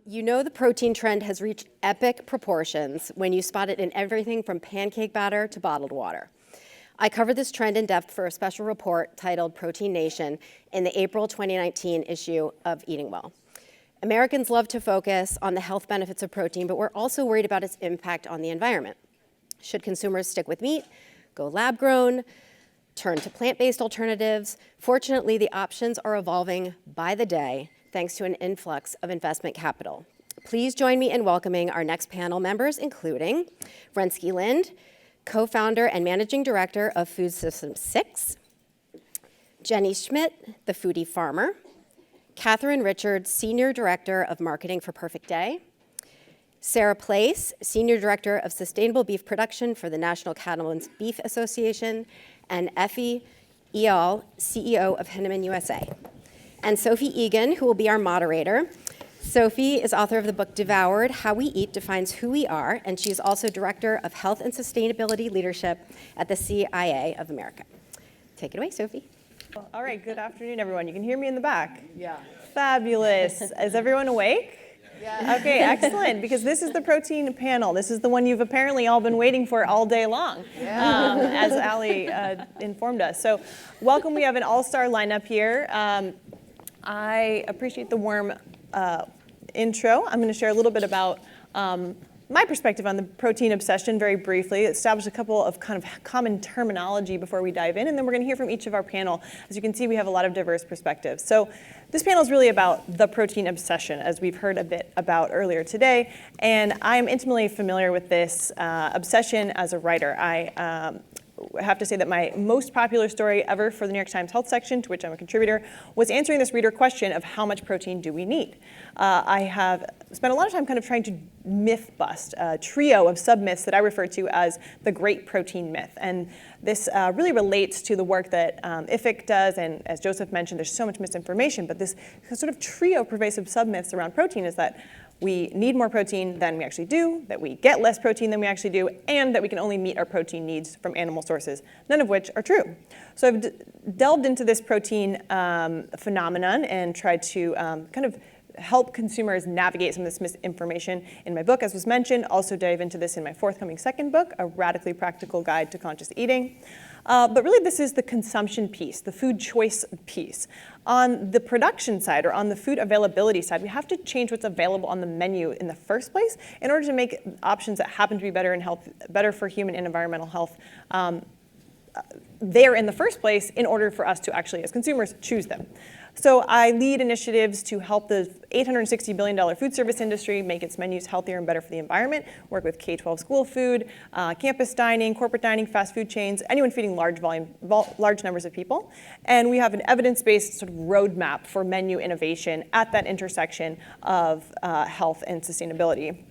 You know the protein trend has reached epic proportions when you spot it in everything from pancake batter to bottled water. I covered this trend in depth for a special report titled Protein Nation in the April 2019 issue of EatingWell. Americans love to focus on the health benefits of protein, but we're also worried about its impact on the environment. Should consumers stick with meat, go lab-grown, turn to plant-based alternatives? Fortunately, the options are evolving by the day, thanks to an influx of investment capital. Please join me in welcoming our next panel members, including Renske Lynde, co-founder and managing director of Food System 6, Jennie Schmidt, the foodie farmer, Katharine Richards, senior director of marketing for Perfect Day, Sara Place, senior director of sustainable beef production for the National Cattlemen's Beef Association, and Ephi, Eyal, CEO of Hinoman USA. And Sophie Egan, who will be our moderator. Sophie is author of the book Devoured, How We Eat Defines Who We Are, and she's also Director of Health and Sustainability Leadership at the CIA of America. Take it away, Sophie. All right, good afternoon, everyone. You can hear me in the back? Yeah. Fabulous. Is everyone awake? Yeah. Okay, excellent, because this is the protein panel. This is the one you've apparently all been waiting for all day long, as Ali informed us. So welcome, we have an all-star lineup here. I appreciate the warm intro. I'm going to share a little bit about my perspective on the protein obsession very briefly, establish a couple of kind of common terminology before we dive in, and then we're going to hear from each of our panel. As you can see, we have a lot of diverse perspectives. So this panel is really about the protein obsession, as we've heard a bit about earlier today, and I'm intimately familiar with this obsession as a writer. I have to say that my most popular story ever for the New York Times Health section, to which I'm a contributor, was answering this reader question of how much protein do we need? I have spent a lot of time kind of trying to myth bust a trio of sub-myths that I refer to as the great protein myth. And this really relates to the work that Ephi does, and as Joseph mentioned, there's so much misinformation, but this sort of trio of pervasive sub-myths around protein is that we need more protein than we actually do, that we get less protein than we actually do, and that we can only meet our protein needs from animal sources, none of which are true. So I've delved into this protein phenomenon and tried to kind of help consumers navigate some of this misinformation in my book, as was mentioned. Also dive into this in my forthcoming second book, A Radically Practical Guide to Conscious Eating. But really this is the consumption piece, the food choice piece. On the production side, or on the food availability side, we have to change what's available on the menu in the first place in order to make options that happen to be better in health, better for human and environmental health there in the first place in order for us to actually, as consumers, choose them. So I lead initiatives to help the $860 billion food service industry make its menus healthier and better for the environment, work with K-12 school food, campus dining, corporate dining, fast food chains, anyone feeding large numbers of people. And we have an evidence-based sort of roadmap for menu innovation at that intersection of health and sustainability.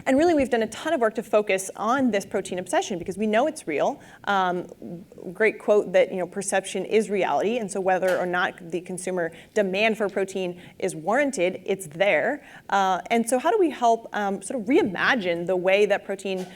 And really, we've done a ton of work to focus on this protein obsession because we know it's real. Great quote that, perception is reality, and so whether or not the consumer demand for protein is warranted, it's there. And so how do we help sort of reimagine the way that protein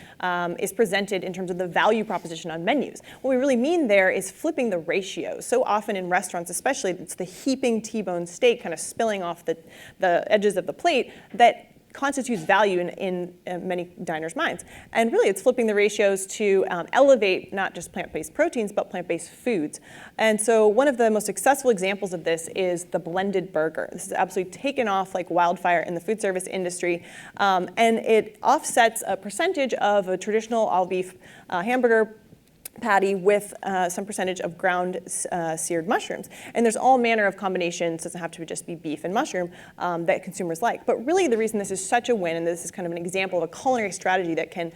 is presented in terms of the value proposition on menus? What we really mean there is flipping the ratio. So often in restaurants especially, it's the heaping T-bone steak kind of spilling off the edges of the plate that constitutes value in many diners' minds. And really, it's flipping the ratios to elevate not just plant-based proteins, but plant-based foods. And so one of the most successful examples of this is the blended burger. This is absolutely taken off like wildfire in the food service industry. And it offsets a percentage of a traditional all-beef hamburger patty with some percentage of ground seared mushrooms. And there's all manner of combinations, doesn't have to just be beef and mushroom, that consumers like. But really the reason this is such a win, and this is kind of an example of a culinary strategy that can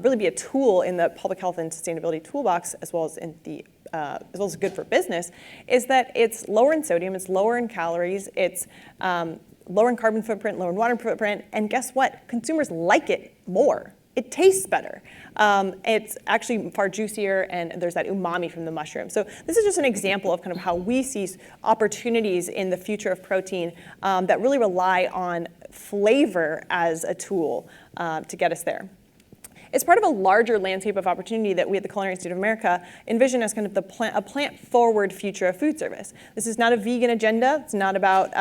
really be a tool in the public health and sustainability toolbox, as well as in the as well as good for business, is that it's lower in sodium, it's lower in calories, it's lower in carbon footprint, lower in water footprint, and guess what? Consumers like it more. It tastes better. It's actually far juicier, and there's that umami from the mushroom. So this is just an example of kind of how we see opportunities in the future of protein that really rely on flavor as a tool to get us there. it's part of a larger landscape of opportunity that we at the Culinary Institute of America envision as kind of a plant-forward future of food service. This is not a vegan agenda. It's not about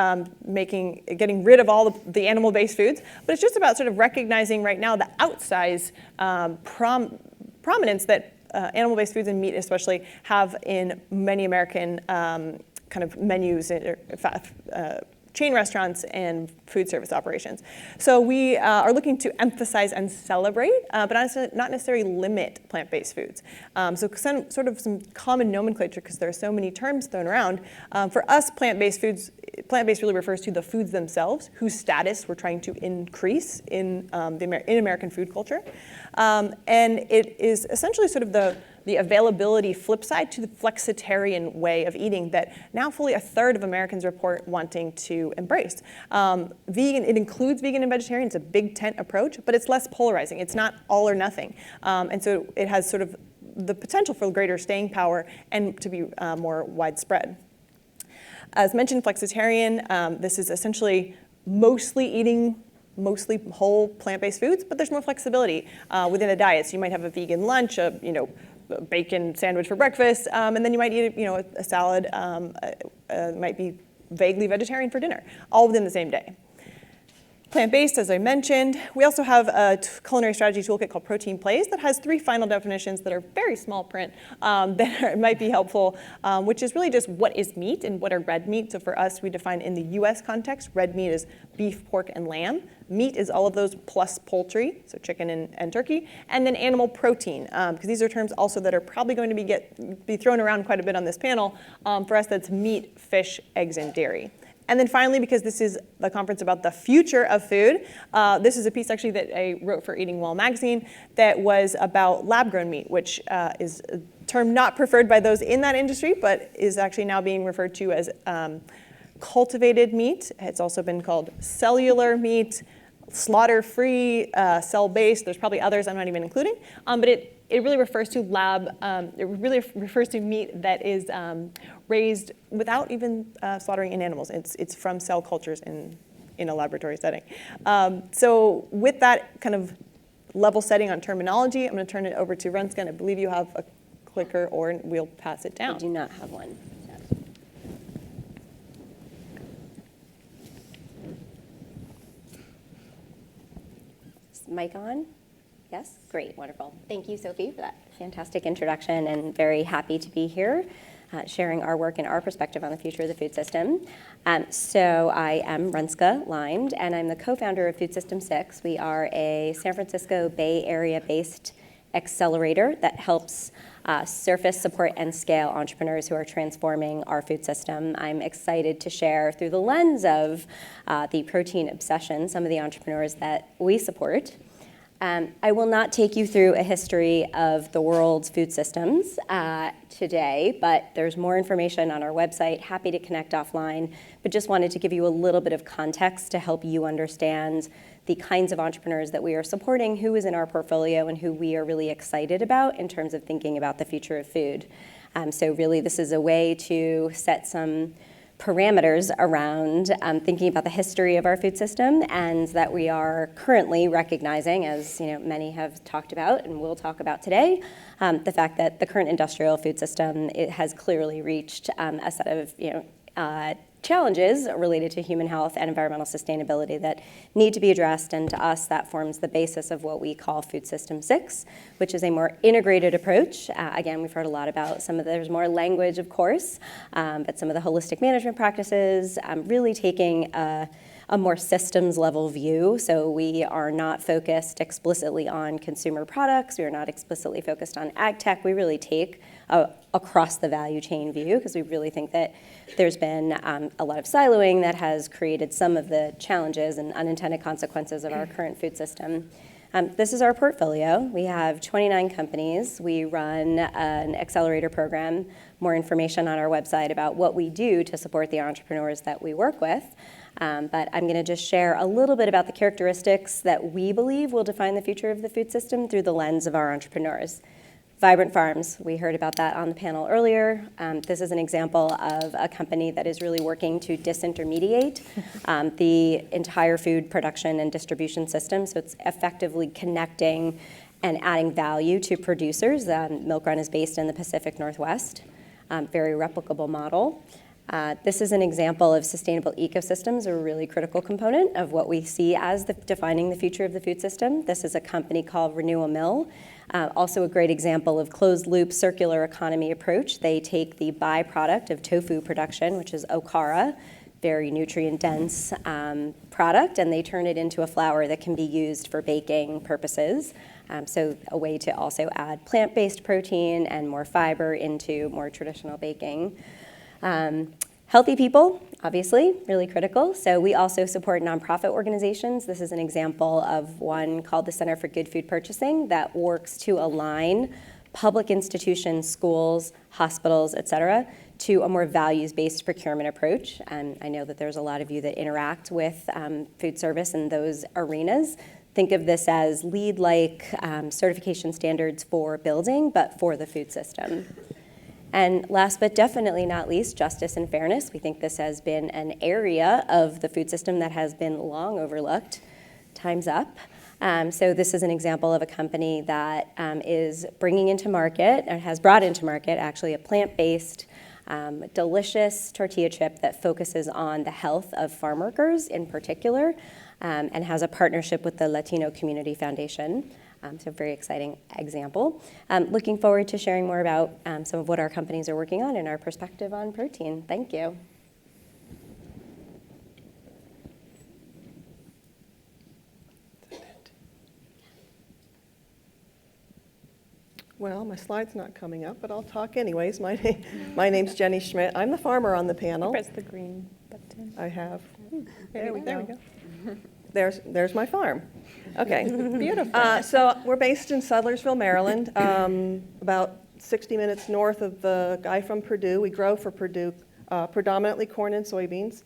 getting rid of all the animal-based foods, but it's just about sort of recognizing right now the outsized prominence that animal-based foods and meat especially have in many American kind of menus, chain restaurants and food service operations. So we are looking to emphasize and celebrate, but not necessarily limit plant-based foods. So sort of some common nomenclature, because there are so many terms thrown around. For us, plant-based really refers to the foods themselves, whose status we're trying to increase in American food culture. And it is essentially sort of the availability flip side to the flexitarian way of eating that now fully a third of Americans report wanting to embrace. It includes vegan and vegetarian. It's a big tent approach, but it's less polarizing. It's not all or nothing. And so it has sort of the potential for greater staying power and to be more widespread. As mentioned, flexitarian, this is essentially mostly whole plant-based foods, but there's more flexibility within a diet. So you might have a vegan lunch, a bacon sandwich for breakfast, and then you might eat a salad, might be vaguely vegetarian for dinner, all within the same day. Plant-based, as I mentioned. We also have a culinary strategy toolkit called Protein Plays that has 3 final definitions that are very small print that might be helpful, which is really just what is meat and what are red meat. So for us, we define in the US context, red meat is beef, pork, and lamb. Meat is all of those plus poultry, so chicken and turkey, and then animal protein, because these are terms also that are probably going to be thrown around quite a bit on this panel. For us, that's meat, fish, eggs, and dairy. And then finally, because this is the conference about the future of food, this is a piece actually that I wrote for EatingWell magazine that was about lab-grown meat, which is a term not preferred by those in that industry, but is actually now being referred to as cultivated meat. It's also been called cellular meat, slaughter-free, cell-based. There's probably others I'm not even including, but it really refers to meat that is raised without even slaughtering in animals. It's from cell cultures in a laboratory setting. So with that kind of level setting on terminology, I'm going to turn it over to Renske, and I believe you have a clicker, or we'll pass it down. I do not have one. Is mic on? Yes? Great, wonderful. Thank you, Sophie, for that fantastic introduction, and very happy to be here sharing our work and our perspective on the future of the food system. So I am Renske Lynde, and I'm the co-founder of Food System 6. We are a San Francisco Bay Area-based accelerator that helps surface, support, and scale entrepreneurs who are transforming our food system. I'm excited to share through the lens of the protein obsession some of the entrepreneurs that we support. I will not take you through a history of the world's food systems today, but there's more information on our website. Happy to connect offline, but just wanted to give you a little bit of context to help you understand the kinds of entrepreneurs that we are supporting, who is in our portfolio, and who we are really excited about in terms of thinking about the future of food. So really, this is a way to set some parameters around thinking about the history of our food system, and that we are currently recognizing, as many have talked about and will talk about today, the fact that the current industrial food system, it has clearly reached a set of challenges related to human health and environmental sustainability that need to be addressed, and to us that forms the basis of what we call Food System 6, which is a more integrated approach. Again, we've heard a lot about there's more language, of course, but some of the holistic management practices, really taking a more systems level view. So we are not focused explicitly on consumer products. We are not explicitly focused on ag tech. We really take across the value chain view, because we really think that there's been a lot of siloing that has created some of the challenges and unintended consequences of our current food system. This is our portfolio. We have 29 companies. We run an accelerator program. More information on our website about what we do to support the entrepreneurs that we work with. But I'm going to just share a little bit about the characteristics that we believe will define the future of the food system through the lens of our entrepreneurs. Vibrant farms, we heard about that on the panel earlier. This is an example of a company that is really working to disintermediate the entire food production and distribution system. So it's effectively connecting and adding value to producers. Milk Run is based in the Pacific Northwest, very replicable model. This is an example of sustainable ecosystems, a really critical component of what we see as defining the future of the food system. This is a company called Renewal Mill, also a great example of closed-loop circular economy approach. They take the byproduct of tofu production, which is okara, very nutrient-dense product, and they turn it into a flour that can be used for baking purposes. So a way to also add plant-based protein and more fiber into more traditional baking. Healthy people, obviously, really critical. So we also support nonprofit organizations. This is an example of one called the Center for Good Food Purchasing that works to align public institutions, schools, hospitals, et cetera, to a more values-based procurement approach. And I know that there's a lot of you that interact with food service in those arenas. Think of this as LEED-like certification standards for building, but for the food system. And last but definitely not least, justice and fairness. We think this has been an area of the food system that has been long overlooked. Time's up. So this is an example of a company that is bringing into market, or has brought into market actually, a plant-based, delicious tortilla chip that focuses on the health of farm workers in particular, and has a partnership with the Latino Community Foundation. So a very exciting example. Looking forward to sharing more about some of what our companies are working on and our perspective on protein. Thank you. Well, my slide's not coming up, but I'll talk anyways. My name's Jennie Schmidt. I'm the farmer on the panel. Press the green button. I have. There we go. There's my farm. Okay. Beautiful. So we're based in Sudlersville, Maryland, about 60 minutes north of the guy from Purdue. We grow for Purdue predominantly corn and soybeans.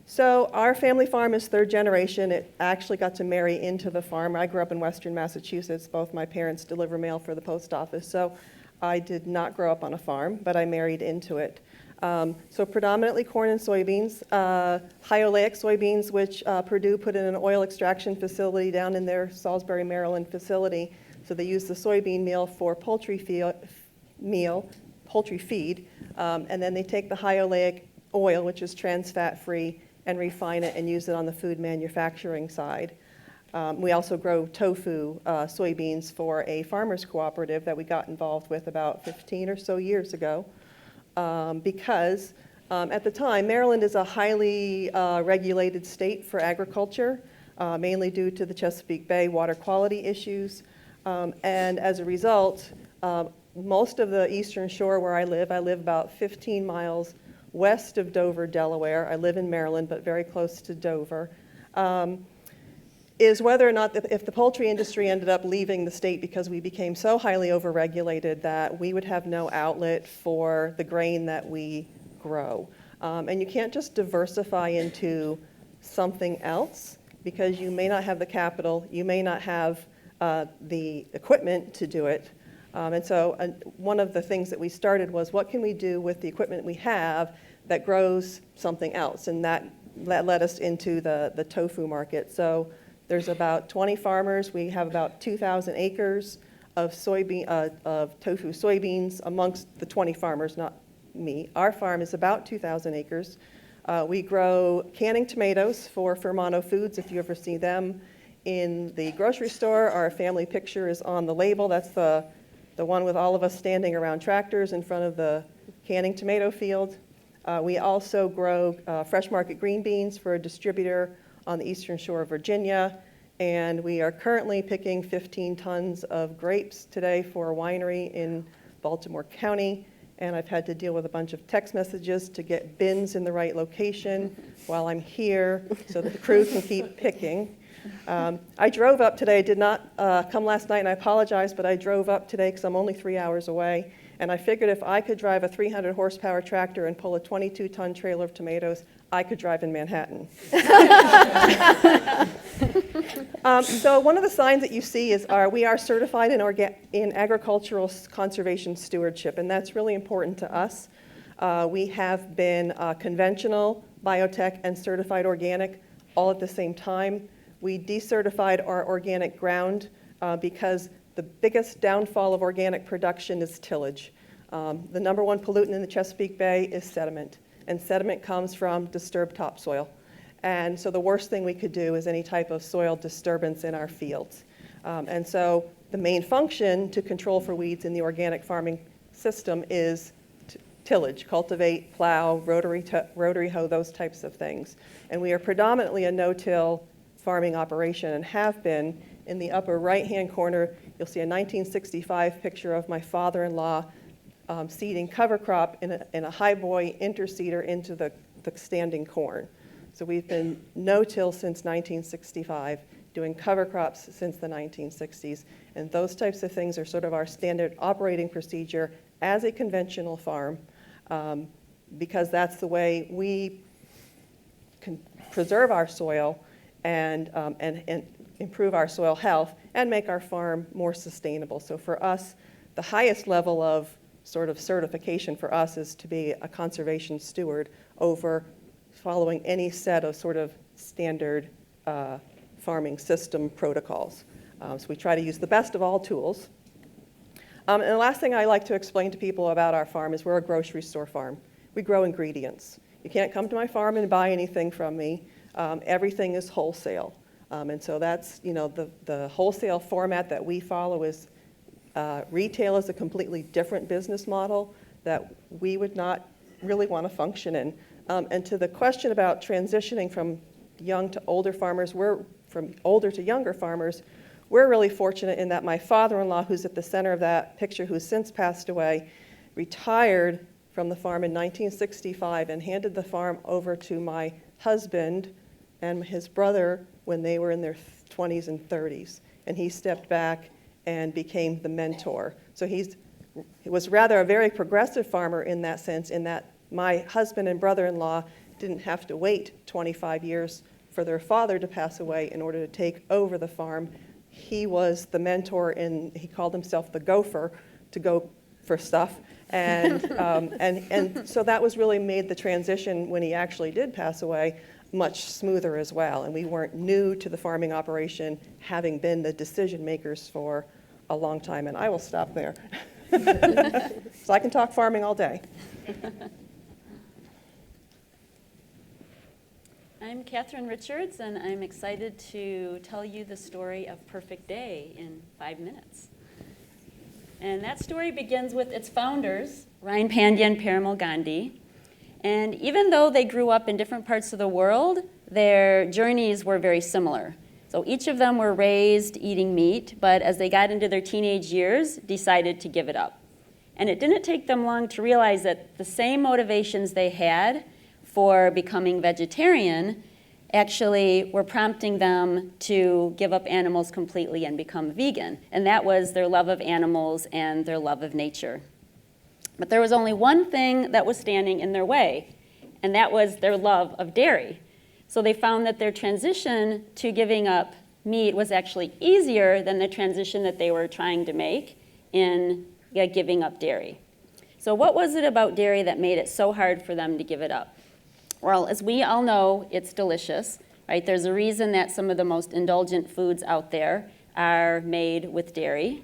So our family farm is third generation. It actually got to marry into the farm. I grew up in Western Massachusetts. Both my parents deliver mail for the post office. So I did not grow up on a farm, but I married into it. So predominantly corn and soybeans, high oleic soybeans, which Purdue put in an oil extraction facility down in their Salisbury, Maryland facility. So they use the soybean meal for poultry feed, and then they take the high oleic oil, which is trans fat free, and refine it and use it on the food manufacturing side. We also grow tofu soybeans for a farmers cooperative that we got involved with about 15 or so years ago. Because at the time, Maryland is a highly regulated state for agriculture, mainly due to the Chesapeake Bay water quality issues. And as a result, most of the eastern shore where I live about 15 miles west of Dover, Delaware. I live in Maryland, but very close to Dover. Is whether or not, if the poultry industry ended up leaving the state because we became so highly overregulated that we would have no outlet for the grain that we grow. And you can't just diversify into something else because you may not have the capital, you may not have the equipment to do it. And so one of the things that we started was, what can we do with the equipment we have that grows something else? And that led us into the tofu market. So there's about 20 farmers. We have about 2,000 acres of tofu soybeans amongst the 20 farmers, not me. Our farm is about 2,000 acres. We grow canning tomatoes for Fermano Foods, if you ever see them in the grocery store. Our family picture is on the label. That's the one with all of us standing around tractors in front of the canning tomato field. We also grow fresh market green beans for a distributor on the eastern shore of Virginia, and we are currently picking 15 tons of grapes today for a winery in Baltimore County, and I've had to deal with a bunch of text messages to get bins in the right location while I'm here so that the crew can keep picking. I drove up today. I did not come last night, and I apologize, but I drove up today because I'm only 3 hours away, and I figured if I could drive a 300 horsepower tractor and pull a 22-ton trailer of tomatoes, I could drive in Manhattan. So one of the signs that you see is we are certified in agricultural conservation stewardship, and that's really important to us. We have been conventional, biotech, and certified organic all at the same time. We decertified our organic ground because the biggest downfall of organic production is tillage. The number one pollutant in the Chesapeake Bay is sediment, and sediment comes from disturbed topsoil. And so the worst thing we could do is any type of soil disturbance in our fields. And so the main function to control for weeds in the organic farming system is tillage, cultivate, plow, rotary hoe, those types of things. And we are predominantly a no-till farming operation and have been. In the upper right-hand corner, you'll see a 1965 picture of my father-in-law seeding cover crop in a high-boy interseeder into the standing corn. So we've been no-till since 1965, doing cover crops since the 1960s, and those types of things are sort of our standard operating procedure as a conventional farm, because that's the way we can preserve our soil and improve our soil health and make our farm more sustainable. So for us, the highest level of sort of certification for us is to be a conservation steward over following any set of sort of standard farming system protocols. So we try to use the best of all tools. And the last thing I like to explain to people about our farm is we're a grocery store farm. We grow ingredients. You can't come to my farm and buy anything from me. Everything is wholesale. And so that's, the wholesale format that we follow is retail is a completely different business model that we would not really want to function in. And to the question about transitioning from young to older farmers, from older to younger farmers, we're really fortunate in that my father-in-law, who's at the center of that picture, who's since passed away, retired from the farm in 1965 and handed the farm over to my husband and his brother when they were in their 20s and 30s. And he stepped back and became the mentor. So he was rather a very progressive farmer in that sense, in that my husband and brother-in-law didn't have to wait 25 years for their father to pass away in order to take over the farm. He was the mentor, and he called himself the gopher to go for stuff. And so that was really made the transition when he actually did pass away much smoother as well. And we weren't new to the farming operation, having been the decision makers for a long time. And I will stop there. So I can talk farming all day. I'm Katharine Richards, and I'm excited to tell you the story of Perfect Day in 5 minutes. And that story begins with its founders, Ryan Pandya and Parimal Gandhi. And even though they grew up in different parts of the world, their journeys were very similar. So each of them were raised eating meat, but as they got into their teenage years, decided to give it up. And it didn't take them long to realize that the same motivations they had for becoming vegetarian actually were prompting them to give up animals completely and become vegan. And that was their love of animals and their love of nature. But there was only one thing that was standing in their way, and that was their love of dairy. So they found that their transition to giving up meat was actually easier than the transition that they were trying to make in giving up dairy. So what was it about dairy that made it so hard for them to give it up? Well, as we all know, it's delicious, right? There's a reason that some of the most indulgent foods out there are made with dairy.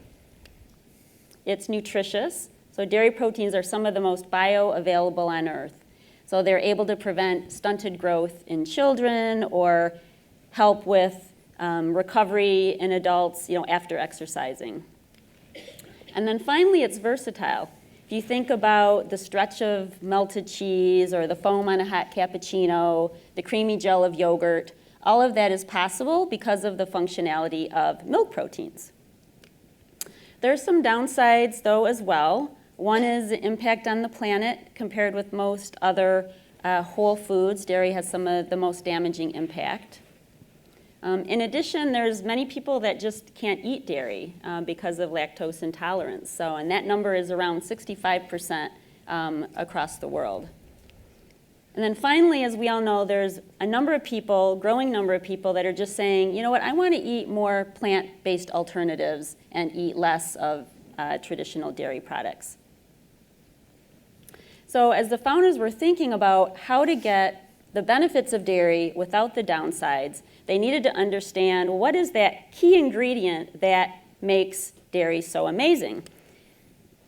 It's nutritious. So dairy proteins are some of the most bioavailable on Earth. So they're able to prevent stunted growth in children or help with recovery in adults, after exercising. And then finally, it's versatile. If you think about the stretch of melted cheese or the foam on a hot cappuccino, the creamy gel of yogurt, all of that is possible because of the functionality of milk proteins. There are some downsides, though, as well. One is the impact on the planet. Compared with most other whole foods, dairy has some of the most damaging impact. In addition, there's many people that just can't eat dairy because of lactose intolerance. And that number is around 65% across the world. And then finally, as we all know, there's a growing number of people that are just saying, you know what, I want to eat more plant-based alternatives and eat less of traditional dairy products. So as the founders were thinking about how to get the benefits of dairy without the downsides, they needed to understand what is that key ingredient that makes dairy so amazing?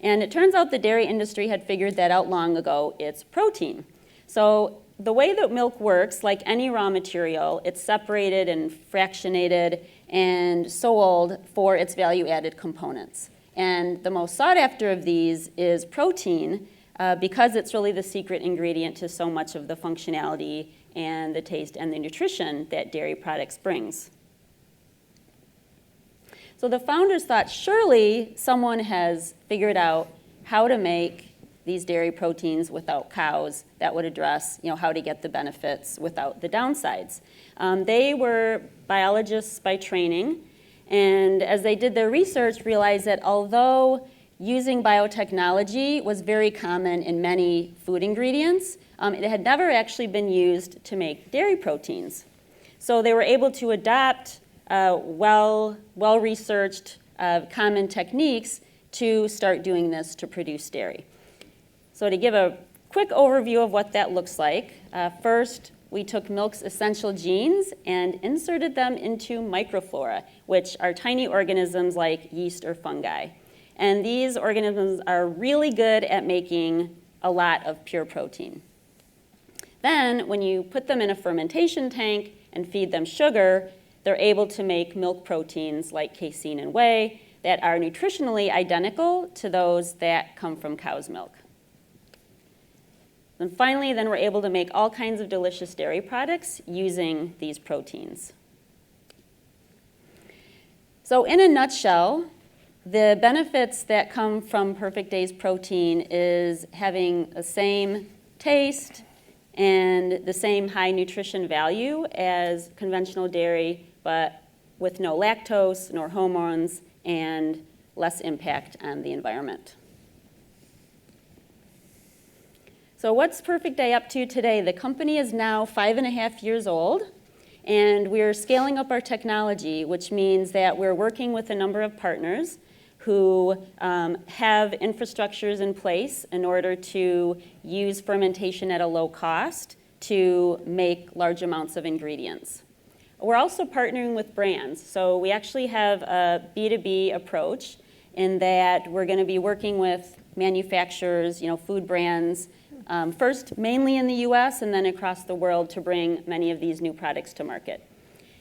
And it turns out the dairy industry had figured that out long ago. It's protein. So the way that milk works, like any raw material, it's separated and fractionated and sold for its value-added components. And the most sought after of these is protein, because it's really the secret ingredient to so much of the functionality and the taste and the nutrition that dairy products brings. So the founders thought, surely someone has figured out how to make these dairy proteins without cows that would address, how to get the benefits without the downsides. They were biologists by training, and as they did their research, realized that although using biotechnology was very common in many food ingredients, it had never actually been used to make dairy proteins. So they were able to adapt well-researched common techniques to start doing this to produce dairy. So to give a quick overview of what that looks like, first we took milk's essential genes and inserted them into microflora, which are tiny organisms like yeast or fungi. And these organisms are really good at making a lot of pure protein. Then when you put them in a fermentation tank and feed them sugar, they're able to make milk proteins like casein and whey that are nutritionally identical to those that come from cow's milk. And finally, then we're able to make all kinds of delicious dairy products using these proteins. So in a nutshell, the benefits that come from Perfect Day's protein is having the same taste and the same high nutrition value as conventional dairy, but with no lactose, nor hormones, and less impact on the environment. So what's Perfect Day up to today? The company is now 5.5 years old, and we're scaling up our technology, which means that we're working with a number of partners who have infrastructures in place in order to use fermentation at a low cost to make large amounts of ingredients. We're also partnering with brands. So we actually have a B2B approach in that we're going to be working with manufacturers, food brands, first mainly in the US and then across the world to bring many of these new products to market.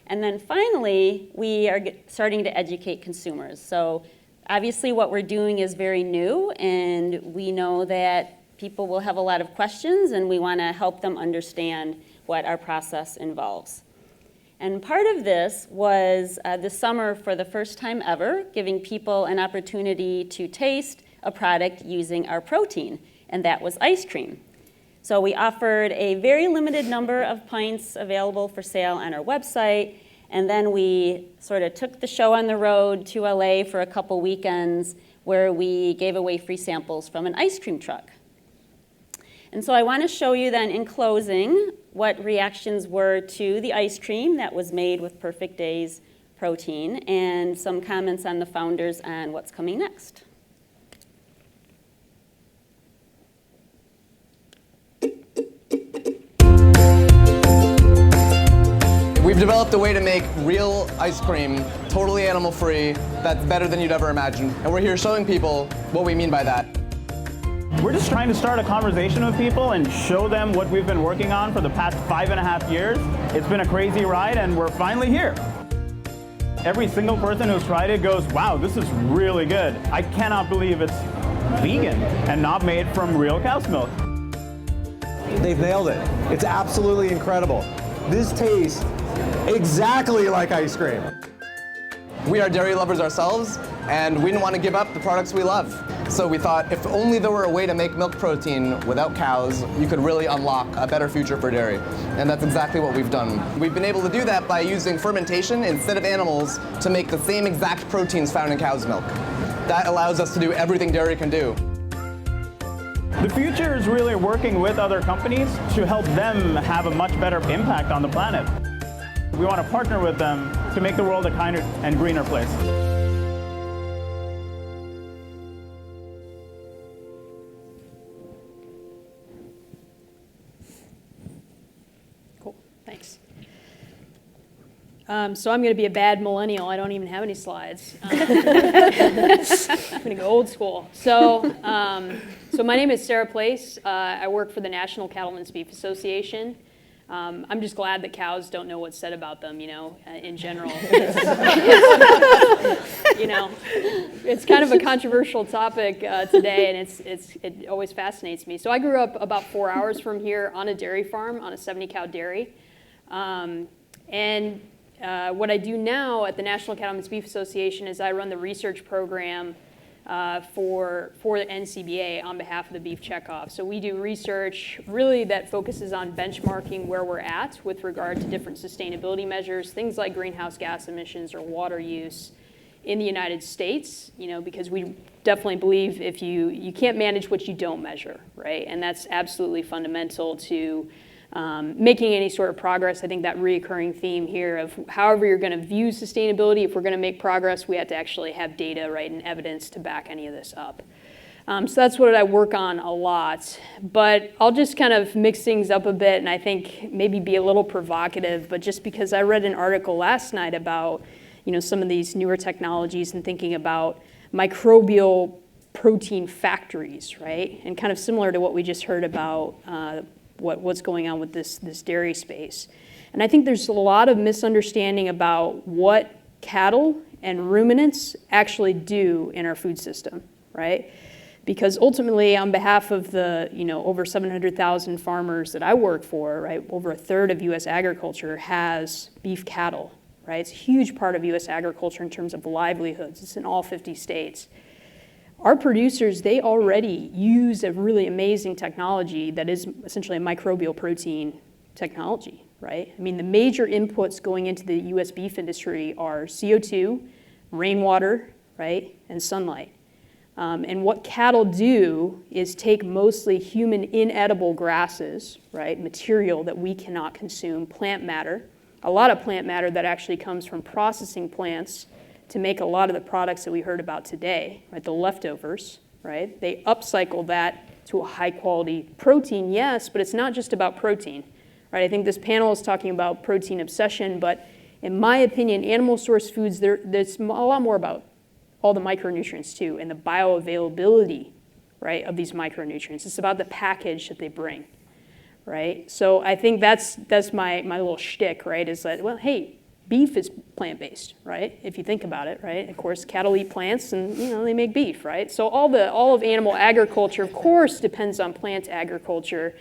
And then finally, we are starting to educate consumers. So obviously what we're doing is very new, and we know that people will have a lot of questions, and we want to help them understand what our process involves. And part of this was this summer, for the first time ever, giving people an opportunity to taste a product using our protein, and that was ice cream. So we offered a very limited number of pints available for sale on our website, and then we sort of took the show on the road to LA for a couple weekends where we gave away free samples from an ice cream truck. And so I want to show you then in closing what reactions were to the ice cream that was made with Perfect Day's protein, and some comments on the founders on what's coming next. We've developed a way to make real ice cream, totally animal-free, that's better than you'd ever imagine. And we're here showing people what we mean by that. We're just trying to start a conversation with people and show them what we've been working on for the past 5.5 years. It's been a crazy ride, and we're finally here. Every single person who's tried it goes, wow, this is really good. I cannot believe it's vegan and not made from real cow's milk. They've nailed it. It's absolutely incredible. This tastes exactly like ice cream. We are dairy lovers ourselves, and we didn't want to give up the products we love. So we thought if only there were a way to make milk protein without cows, you could really unlock a better future for dairy. And that's exactly what we've done. We've been able to do that by using fermentation instead of animals to make the same exact proteins found in cow's milk. That allows us to do everything dairy can do. The future is really working with other companies to help them have a much better impact on the planet. We want to partner with them to make the world a kinder and greener place. Cool, thanks. So I'm going to be a bad millennial. I don't even have any slides. I'm going to go old school. So my name is Sara Place. I work for the National Cattlemen's Beef Association. I'm just glad that cows don't know what's said about them, in general. It's kind of a controversial topic today, and it always fascinates me. So I grew up about 4 hours from here on a dairy farm, on a 70-cow dairy. What I do now at the National Cattlemen's Beef Association is I run the research program for the NCBA on behalf of the Beef Checkoff. So we do research really that focuses on benchmarking where we're at with regard to different sustainability measures, things like greenhouse gas emissions or water use in the United States, because we definitely believe if you can't manage what you don't measure, right? And that's absolutely fundamental to making any sort of progress. I think that reoccurring theme here of however you're going to view sustainability, if we're going to make progress, we have to actually have data, right, and evidence to back any of this up. So that's what I work on a lot. But I'll just kind of mix things up a bit and I think maybe be a little provocative, but just because I read an article last night about, some of these newer technologies and thinking about microbial protein factories, right? And kind of similar to what we just heard about what's going on with this dairy space. And I think there's a lot of misunderstanding about what cattle and ruminants actually do in our food system, right? Because ultimately, on behalf of the over 700,000 farmers that I work for, right, over a third of U.S. agriculture has beef cattle, right? It's a huge part of U.S. agriculture in terms of livelihoods. It's in all 50 states. Our producers, they already use a really amazing technology that is essentially a microbial protein technology, right? I mean, the major inputs going into the U.S. beef industry are CO2, rainwater, right, and sunlight. And what cattle do is take mostly human inedible grasses, right, material that we cannot consume, plant matter, a lot of plant matter that actually comes from processing plants to make a lot of the products that we heard about today, right, the leftovers, right? They upcycle that to a high quality protein, yes, but it's not just about protein, right? I think this panel is talking about protein obsession, but in my opinion, animal source foods, there's a lot more about all the micronutrients too, and the bioavailability, right, of these micronutrients. It's about the package that they bring, right? So I think that's my little shtick, right, is that, well, hey, beef is plant-based, right? If you think about it, right? Of course, cattle eat plants and, they make beef, right? So all of animal agriculture, of course, depends on plant agriculture.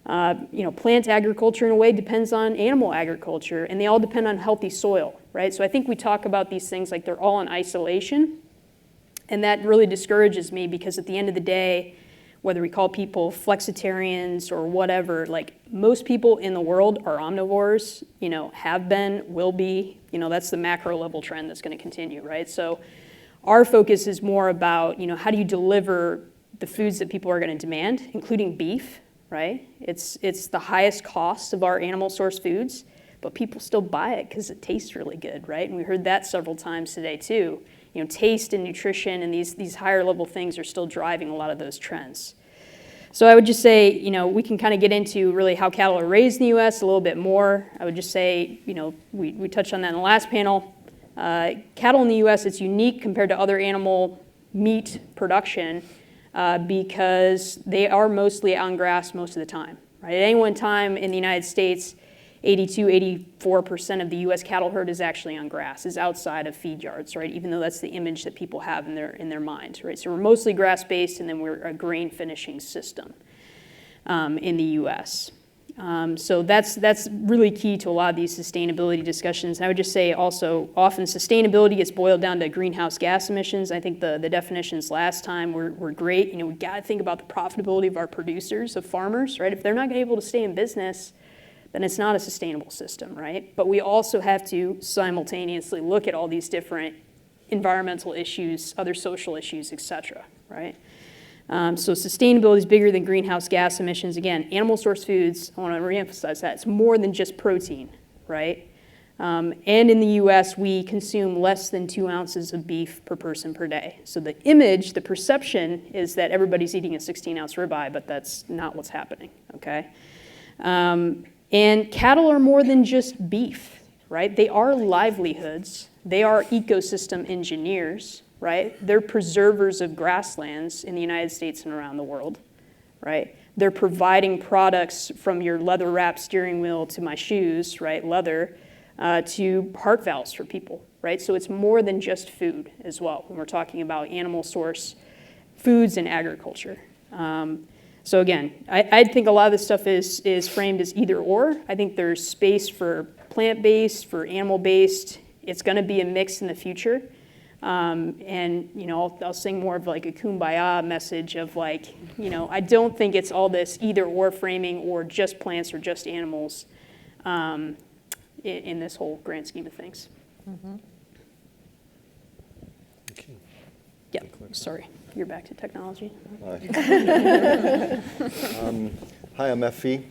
Plant agriculture in a way depends on animal agriculture, and they all depend on healthy soil, right? So I think we talk about these things like they're all in isolation, and that really discourages me because at the end of the day, whether we call people flexitarians or whatever, like most people in the world are omnivores, have been, will be, that's the macro level trend that's going to continue, right? So our focus is more about, how do you deliver the foods that people are going to demand, including beef, right? It's the highest cost of our animal source foods, but people still buy it because it tastes really good, right? And we heard that several times today too. Taste and nutrition and these higher level things are still driving a lot of those trends. So I would just say, we can kind of get into really how cattle are raised in the U.S. a little bit more. I would just say, we touched on that in the last panel. Cattle in the U.S., it's unique compared to other animal meat production because they are mostly on grass most of the time, right? At any one time in the United States, 84% of the U.S. cattle herd is actually on grass, is outside of feed yards, right? Even though that's the image that people have in their mind, right? So we're mostly grass-based, and then we're a grain finishing system in the U.S. So that's really key to a lot of these sustainability discussions. And I would just say also, often sustainability gets boiled down to greenhouse gas emissions. I think the definitions last time were great. We got to think about the profitability of our producers, of farmers, right? If they're not able to stay in business, then it's not a sustainable system, right? But we also have to simultaneously look at all these different environmental issues, other social issues, et cetera, right? So sustainability is bigger than greenhouse gas emissions. Again, animal source foods, I want to reemphasize that, it's more than just protein, right? And in the US, we consume less than 2 ounces of beef per person per day. So the image, the perception is that everybody's eating a 16-ounce ribeye, but that's not what's happening, okay? And cattle are more than just beef, right? They are livelihoods. They are ecosystem engineers, right? They're preservers of grasslands in the United States and around the world, right? They're providing products from your leather-wrapped steering wheel to my shoes, right, leather, to heart valves for people, right? So it's more than just food as well when we're talking about animal source foods and agriculture. So again, I think a lot of this stuff is framed as either or. I think there's space for plant-based, for animal-based. It's going to be a mix in the future. And, you know, I'll sing more of like a kumbaya message of like, you know, I don't think it's all this either or framing or just plants or just animals in this whole grand scheme of things. Mm-hmm. Okay. Yeah, sorry, you're back to technology. Hi, I'm Ephi.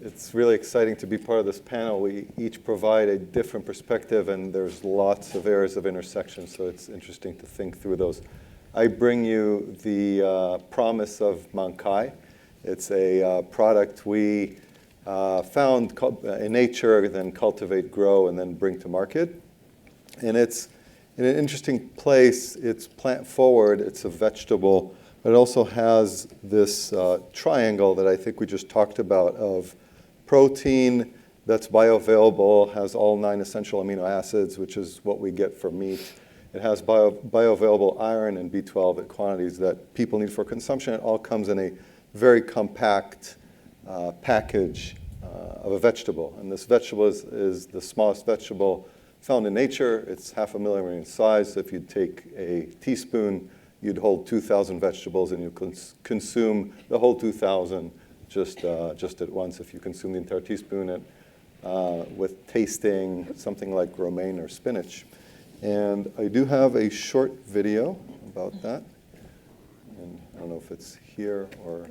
It's really exciting to be part of this panel. We each provide a different perspective, and there's lots of areas of intersection, so it's interesting to think through those. I bring you the promise of Mankai. It's a product we found in nature, then cultivate, grow, and then bring to market. And it's in an interesting place. It's plant forward. It's a vegetable. But it also has this triangle that I think we just talked about of protein that's bioavailable, has all 9 essential amino acids, which is what we get from meat. It has bioavailable iron and B12 at quantities that people need for consumption. It all comes in a very compact package of a vegetable. And this vegetable is the smallest vegetable found in nature. It's 0.5 millimeter in size. So if you take a teaspoon, you'd hold 2,000 vegetables, and you consume the whole 2,000 just at once. If you consume the entire teaspoon with tasting something like romaine or spinach. And I do have a short video about that. And I don't know if it's here or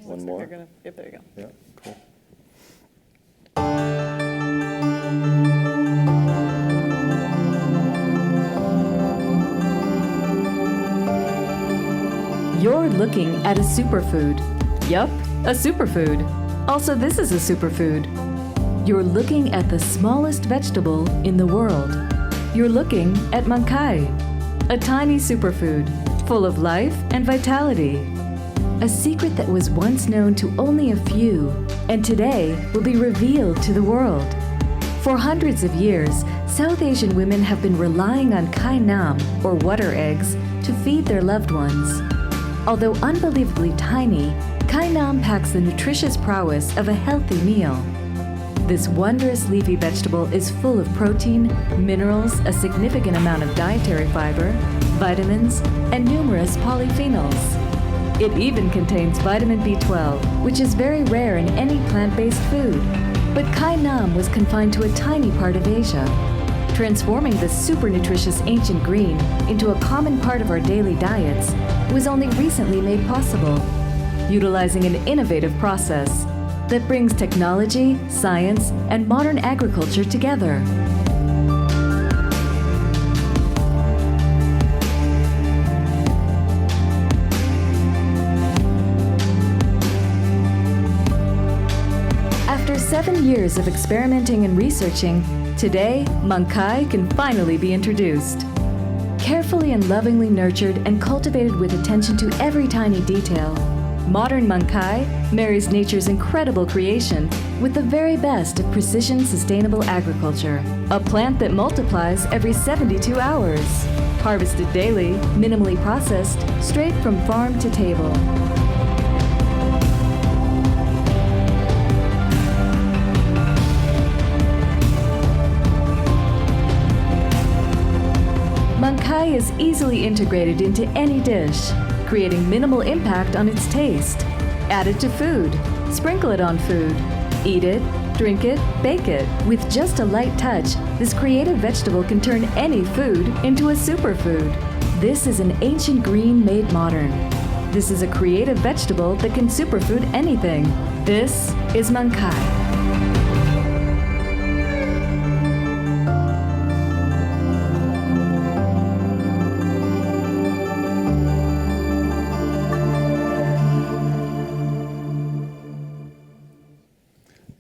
one more. Yep, there you go. Yeah, cool. You're looking at a superfood. Yup, a superfood. Also, this is a superfood. You're looking at the smallest vegetable in the world. You're looking at Mankai, a tiny superfood full of life and vitality. A secret that was once known to only a few, and today will be revealed to the world. For hundreds of years, South Asian women have been relying on kai nam, or water eggs, to feed their loved ones. Although unbelievably tiny, kai nam packs the nutritious prowess of a healthy meal. This wondrous leafy vegetable is full of protein, minerals, a significant amount of dietary fiber, vitamins, and numerous polyphenols. It even contains vitamin B12, which is very rare in any plant-based food. But kai nam was confined to a tiny part of Asia. Transforming this super nutritious ancient green into a common part of our daily diets was only recently made possible, utilizing an innovative process that brings technology, science, and modern agriculture together. After 7 years of experimenting and researching, today, Mankai can finally be introduced. Carefully and lovingly nurtured and cultivated with attention to every tiny detail, modern Mankai marries nature's incredible creation with the very best of precision sustainable agriculture. A plant that multiplies every 72 hours. Harvested daily, minimally processed, straight from farm to table. Mankai is easily integrated into any dish, creating minimal impact on its taste. Add it to food, sprinkle it on food, eat it, drink it, bake it. With just a light touch, this creative vegetable can turn any food into a superfood. This is an ancient green made modern. This is a creative vegetable that can superfood anything. This is Mankai.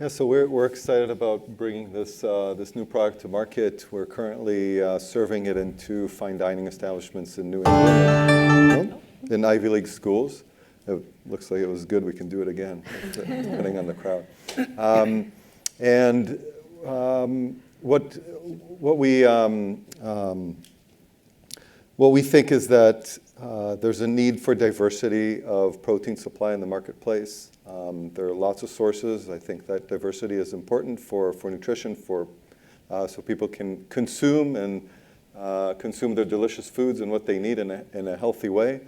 so we're excited about bringing this new product to market. We're currently serving it in 2 fine dining establishments in New England, in Ivy League schools. It looks like it was good. We can do it again, depending on the crowd. What we think is that there's a need for diversity of protein supply in the marketplace. There are lots of sources. I think that diversity is important for nutrition, so people can consume their delicious foods and what they need in a healthy way.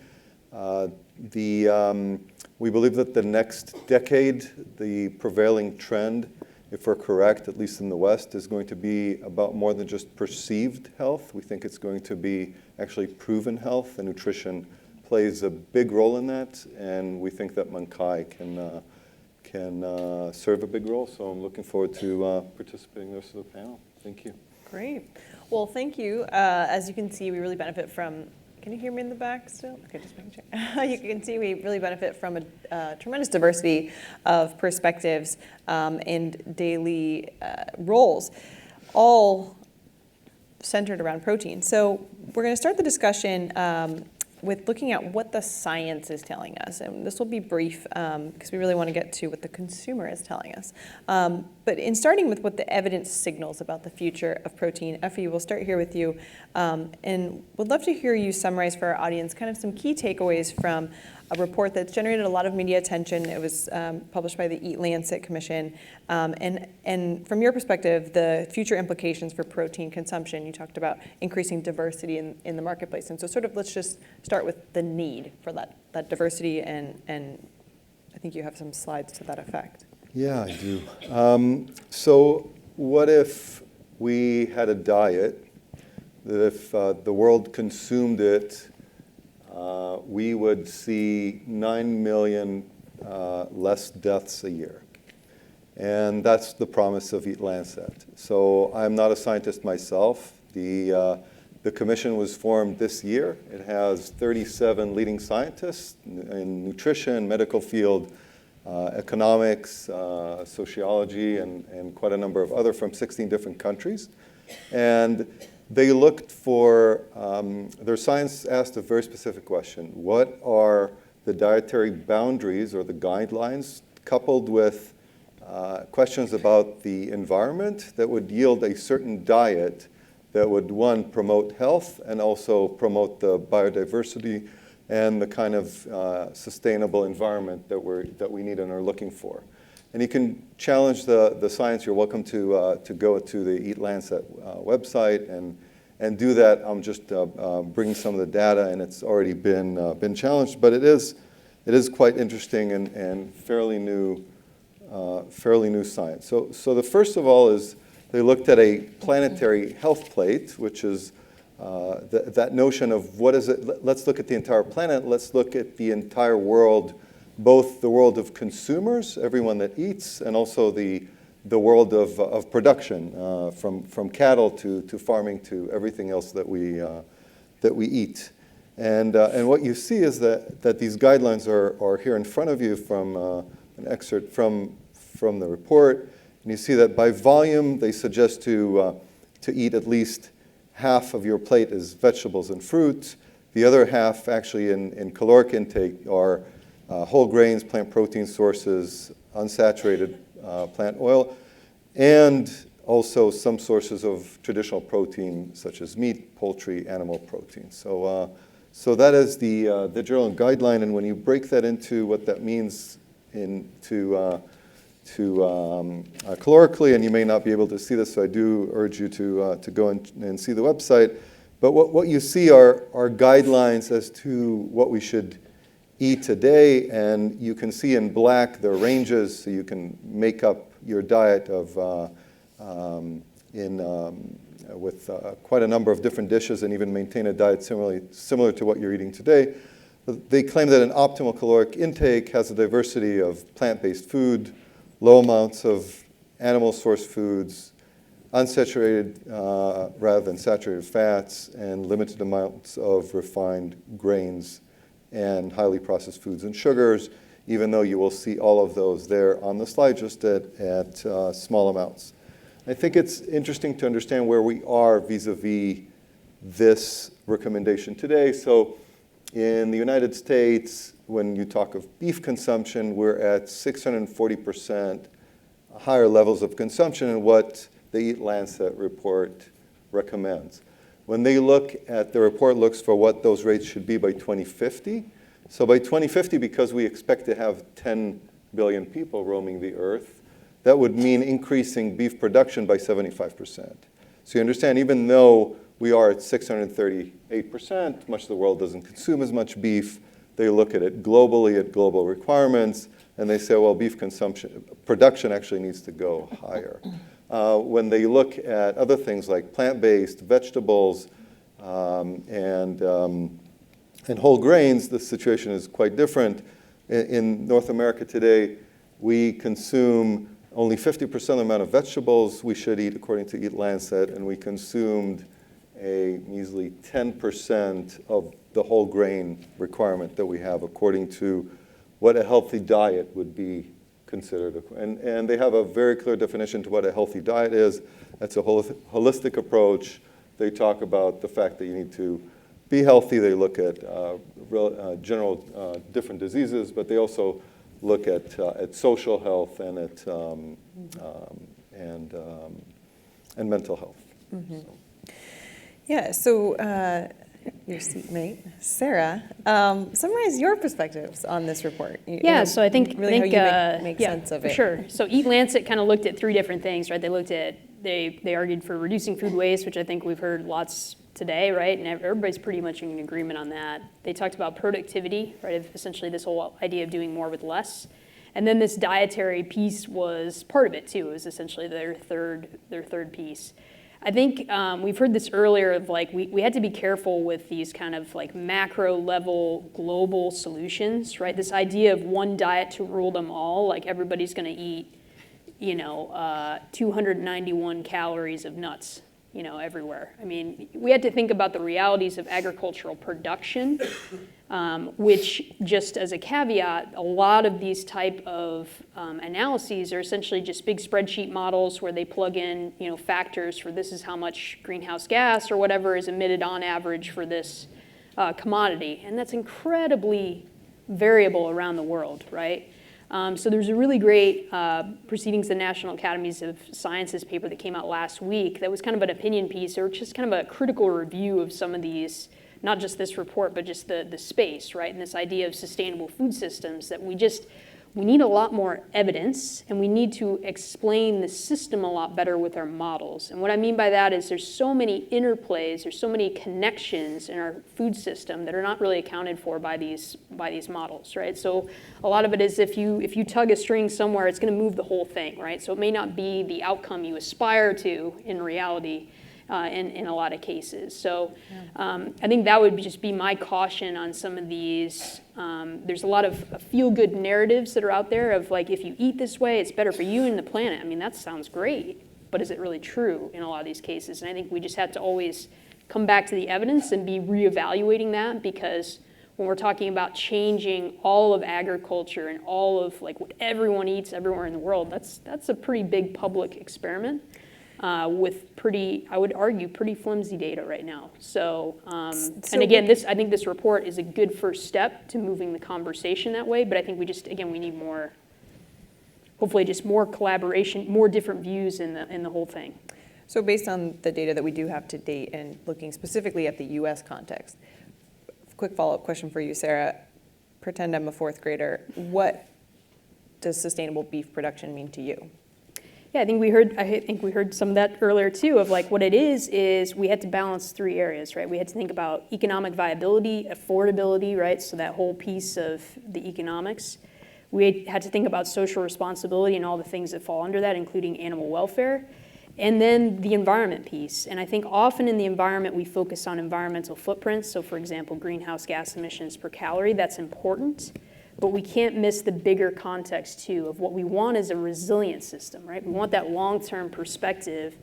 We believe that the next decade, the prevailing trend, if we're correct, at least in the West, is going to be about more than just perceived health. We think it's going to be actually proven health, and nutrition plays a big role in that, and we think that Mankai can serve a big role. So I'm looking forward to participating in the rest of the panel. Thank you. Great. Well, thank you. As you can see, we really benefit from. Can you hear me in the back still? Okay, just making sure. You can see we really benefit from a tremendous diversity of perspectives and daily roles, all centered around protein. So we're going to start the discussion with looking at what the science is telling us. And this will be brief because we really want to get to what the consumer is telling us. But in starting with what the evidence signals about the future of protein, Ephi, we'll start here with you. And would love to hear you summarize for our audience kind of some key takeaways from a report that's generated a lot of media attention. It was published by the Eat Lancet Commission. And from your perspective, the future implications for protein consumption. You talked about increasing diversity in the marketplace. And so sort of let's just start with the need for that diversity. And I think you have some slides to that effect. Yeah, I do. So what if we had a diet that if the world consumed it, we would see 9 million less deaths a year. And that's the promise of Eat Lancet. So I'm not a scientist myself. The commission was formed this year. It has 37 leading scientists in nutrition, medical field, economics, sociology, and quite a number of other from 16 different countries. And they looked for, their science asked a very specific question. What are the dietary boundaries or the guidelines coupled with questions about the environment that would yield a certain diet that would, one, promote health and also promote the biodiversity and the kind of sustainable environment that we need and are looking for. And you can challenge the science. You're welcome to go to the Eat Lancet website and do that. I'm just bringing some of the data, and it's already been challenged. But it is quite interesting and fairly new science. So the first of all is they looked at a planetary health plate, which is that notion of what is it. Let's look at the entire planet. Let's look at the entire world, both the world of consumers, everyone that eats, and also the world of production, from cattle to farming to everything else that we eat. And what you see is that these guidelines are here in front of you from an excerpt from the report. And you see that by volume, they suggest to eat at least half of your plate is vegetables and fruits. The other half, actually, in caloric intake are whole grains, plant protein sources, unsaturated plant oil, and also some sources of traditional protein, such as meat, poultry, animal protein. So that is the general guideline, and when you break that into what that means calorically, and you may not be able to see this, so I do urge you to go and see the website. But what you see are guidelines as to what we should eat today, and you can see in black the ranges, so you can make up your diet with quite a number of different dishes and even maintain a diet similar to what you're eating today. They claim that an optimal caloric intake has a diversity of plant-based food, low amounts of animal-sourced foods, unsaturated rather than saturated fats, and limited amounts of refined grains and highly processed foods and sugars. even though you will see all of those there on the slide, just at small amounts. I think it's interesting to understand where we are vis-a-vis this recommendation today. So in the United States, when you talk of beef consumption, we're at 640% higher levels of consumption than what the Eat Lancet report recommends. When they look at, the report looks for what those rates should be by 2050. So by 2050, because we expect to have 10 billion people roaming the earth, that would mean increasing beef production by 75%. So you understand, even though we are at 638%, much of the world doesn't consume as much beef, they look at it globally, at global requirements, and they say, well, beef production actually needs to go higher. When they look at other things like plant-based, vegetables, and whole grains, the situation is quite different. In North America today, we consume only 50% of the amount of vegetables we should eat according to Eat Lancet, and we consumed a measly 10% of the whole grain requirement that we have according to what a healthy diet would be considered. And they have a very clear definition to what a healthy diet is. That's a holistic approach. They talk about the fact that you need to be healthy. They look at general different diseases, but they also look at social health and at and mental health. Mm-hmm. Yeah, so your seatmate, Sara, summarize your perspectives on this report. So I think really how you make sense of it. Sure. So Eat Lancet kind of looked at three different things, right? They argued for reducing food waste, which I think we've heard lots today, right? And everybody's pretty much in agreement on that. They talked about productivity, right? Essentially this whole idea of doing more with less. And then this dietary piece was part of it too. It was essentially their third piece. I think we've heard this earlier of like, we had to be careful with these kind of like macro level global solutions, right? This idea of one diet to rule them all, like everybody's gonna eat, 291 calories of nuts, everywhere. I mean, we had to think about the realities of agricultural production, which just as a caveat, a lot of these type of analyses are essentially just big spreadsheet models where they plug in, factors for this is how much greenhouse gas or whatever is emitted on average for this commodity. And that's incredibly variable around the world, right? So there's a really great Proceedings of the National Academies of Sciences paper that came out last week that was kind of an opinion piece or just kind of a critical review of some of these, not just this report, but just the space, right? And this idea of sustainable food systems that we need a lot more evidence and we need to explain the system a lot better with our models. And what I mean by that is there's so many interplays, there's so many connections in our food system that are not really accounted for by these models, right? So a lot of it is if you tug a string somewhere, it's gonna move the whole thing, right? So it may not be the outcome you aspire to in reality. In a lot of cases. So I think that would just be my caution on some of these. There's a lot of feel-good narratives that are out there of like, if you eat this way, it's better for you and the planet. I mean, that sounds great, but is it really true in a lot of these cases? And I think we just have to always come back to the evidence and be reevaluating that, because when we're talking about changing all of agriculture and all of like what everyone eats everywhere in the world, that's a pretty big public experiment. With pretty, I would argue, pretty flimsy data right now. So and again, I think this report is a good first step to moving the conversation that way, but I think we need more, hopefully just more collaboration, more different views in the whole thing. So based on the data that we do have to date and looking specifically at the US context, quick follow-up question for you, Sara. Pretend I'm a fourth grader. What does sustainable beef production mean to you? Yeah, I think we heard some of that earlier too, of like what it is we had to balance three areas, right? We had to think about economic viability, affordability, right? So that whole piece of the economics. We had to think about social responsibility and all the things that fall under that, including animal welfare. And then the environment piece. And I think often in the environment, we focus on environmental footprints. So for example, greenhouse gas emissions per calorie, that's important. But we can't miss the bigger context too of what we want is a resilient system, right? We want that long-term perspective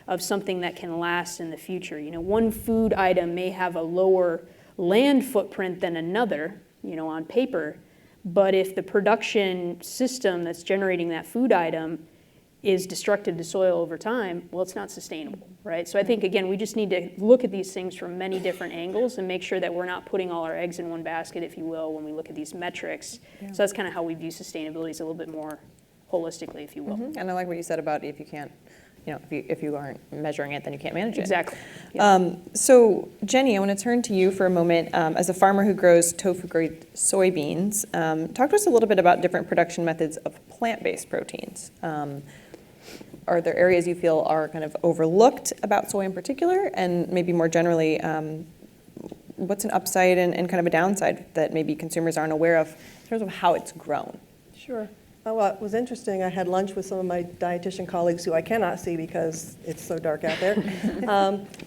of something that can last in the future. One food item may have a lower land footprint than another, on paper, But if the production system that's generating that food item is destructive to soil over time, well, it's not sustainable, right? So I think, again, we just need to look at these things from many different angles and make sure that we're not putting all our eggs in one basket, if you will, when we look at these metrics. So that's kind of how we view sustainability, is a little bit more holistically, if you will. And I like what you said about if you can't, if you aren't measuring it, then you can't manage it. Exactly. So Jennie, I want to turn to you for a moment. As a farmer who grows tofu-grade soybeans, talk to us a little bit about different production methods of plant-based proteins. Are there areas you feel are kind of overlooked about soy in particular? And maybe more generally, what's an upside and kind of a downside that maybe consumers aren't aware of in terms of how it's grown? Sure. Well, it was interesting. I had lunch with some of my dietitian colleagues who I cannot see because it's so dark out there.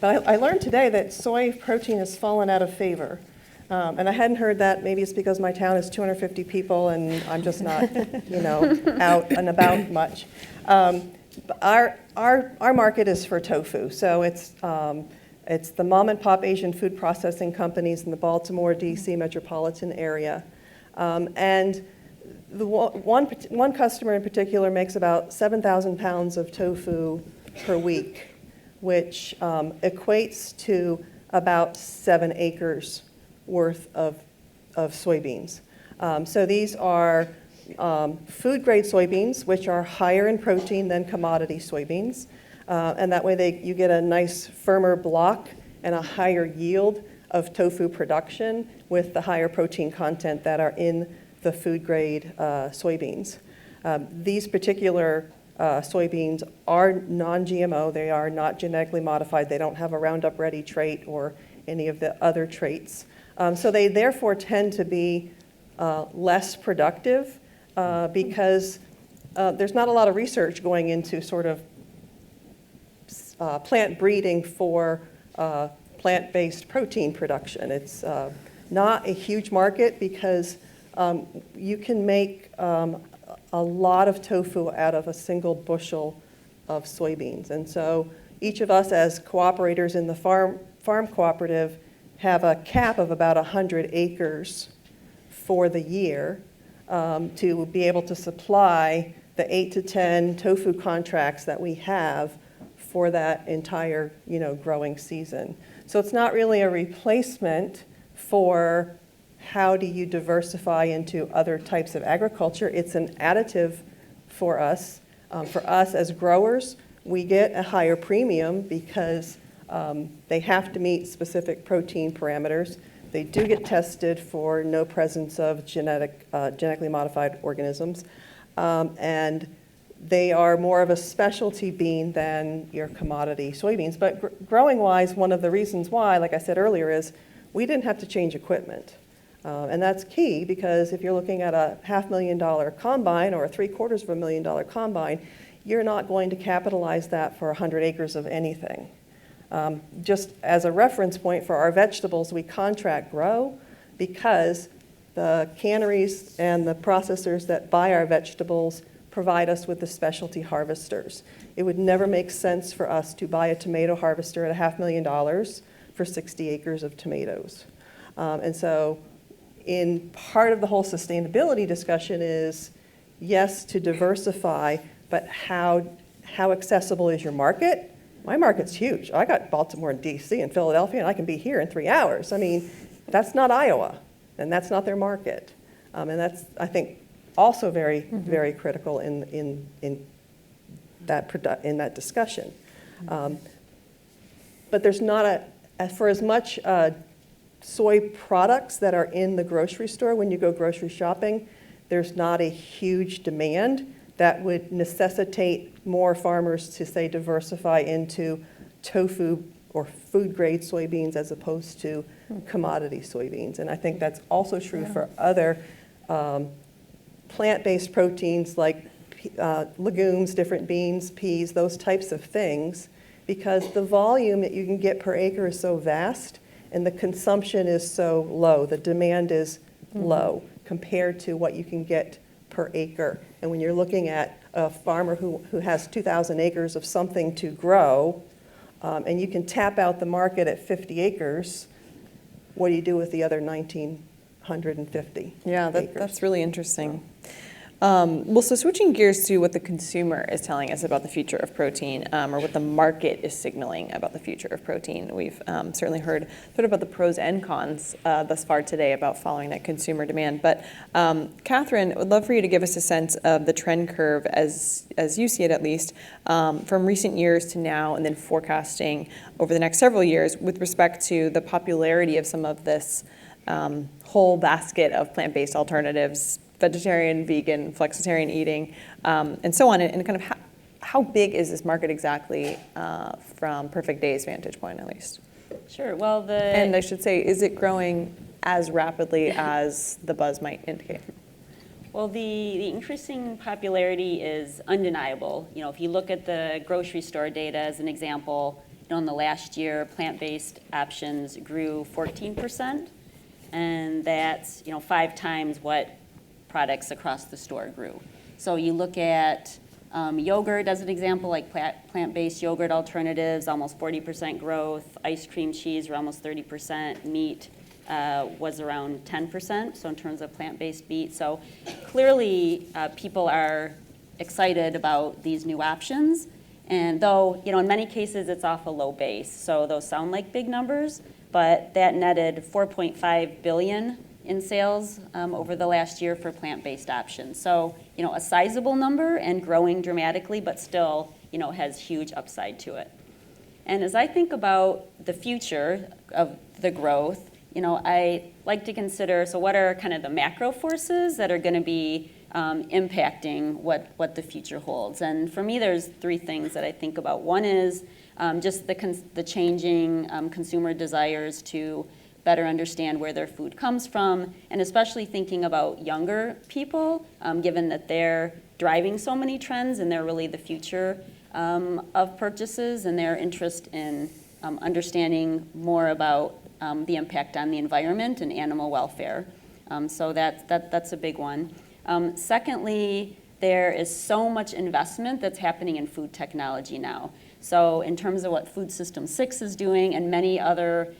But I learned today that soy protein has fallen out of favor. And I hadn't heard that. Maybe it's because my town is 250 people and I'm just not, out and about much. Our market is for tofu. So it's the mom and pop Asian food processing companies in the Baltimore, D.C. metropolitan area. And the one customer in particular makes about 7,000 pounds of tofu per week, which equates to about 7 acres worth of soybeans. So these are food-grade soybeans, which are higher in protein than commodity soybeans. And that way you get a nice firmer block and a higher yield of tofu production with the higher protein content that are in the food-grade soybeans. These particular soybeans are non-GMO. They are not genetically modified. They don't have a Roundup Ready trait or any of the other traits. So they therefore tend to be less productive because there's not a lot of research going into sort of plant breeding for plant-based protein production. It's not a huge market because you can make a lot of tofu out of a single bushel of soybeans. And so each of us as cooperators in the farm cooperative have a cap of about 100 acres for the year to be able to supply the 8 to 10 tofu contracts that we have for that entire growing season. So it's not really a replacement for how do you diversify into other types of agriculture. It's an additive for us. For us as growers, we get a higher premium because they have to meet specific protein parameters. They do get tested for no presence of genetically modified organisms. And they are more of a specialty bean than your commodity soybeans. But growing-wise, one of the reasons why, like I said earlier, is we didn't have to change equipment. And that's key because if you're looking at a $500,000 combine or a $750,000 combine, you're not going to capitalize that for 100 acres of anything. Just as a reference point for our vegetables, we contract grow because the canneries and the processors that buy our vegetables provide us with the specialty harvesters. It would never make sense for us to buy a tomato harvester at $500,000 for 60 acres of tomatoes. And so in part of the whole sustainability discussion is, yes, to diversify, but how accessible is your market? My market's huge. I got Baltimore and DC and Philadelphia, and I can be here in 3 hours. I mean, that's not Iowa, and that's not their market. And that's, I think, also very, very critical in that discussion. But there's not for as much soy products that are in the grocery store, when you go grocery shopping, there's not a huge demand that would necessitate more farmers to, say, diversify into tofu or food-grade soybeans as opposed to commodity soybeans. And I think that's also true for other plant-based proteins like legumes, different beans, peas, those types of things, because the volume that you can get per acre is so vast and the consumption is so low. The demand is low compared to what you can get per acre. And when you're looking at a farmer who has 2,000 acres of something to grow, and you can tap out the market at 50 acres, what do you do with the other 19 150 Yeah, acres. that's really interesting. Well, so switching gears to what the consumer is telling us about the future of protein, or what the market is signaling about the future of protein. We've certainly heard sort of about the pros and cons thus far today about following that consumer demand. But Katharine, I would love for you to give us a sense of the trend curve, as you see it at least, from recent years to now, and then forecasting over the next several years with respect to the popularity of some of this whole basket of plant-based alternatives, vegetarian, vegan, flexitarian eating, and so on, and kind of how big is this market exactly from Perfect Day's vantage point, at least? Sure. Well, And I should say, is it growing as rapidly as the buzz might indicate? Well, the increasing popularity is undeniable. You know, if you look at the grocery store data as an example, you know, in the last year, plant-based options grew 14%, and that's, you know, 5 times what products across the store grew. So you look at yogurt as an example, like plant-based yogurt alternatives, almost 40% growth. Ice cream, cheese were almost 30%. Meat was around 10%, so in terms of plant-based meat. So clearly people are excited about these new options. And though, you know, in many cases it's off a low base, so those sound like big numbers, but that netted $4.5 billion in sales over the last year for plant-based options. So, you know, a sizable number and growing dramatically, but still, you know, has huge upside to it. And as I think about the future of the growth, you know, I like to consider, so what are kind of the macro forces that are going to be impacting what the future holds? And for me, there's 3 things that I think about. One is just the changing consumer desires to better understand where their food comes from, and especially thinking about younger people, given that they're driving so many trends and they're really the future of purchases, and their interest in understanding more about the impact on the environment and animal welfare. So that's a big one. Secondly, there is so much investment that's happening in food technology now. So in terms of what Food System 6 is doing and many other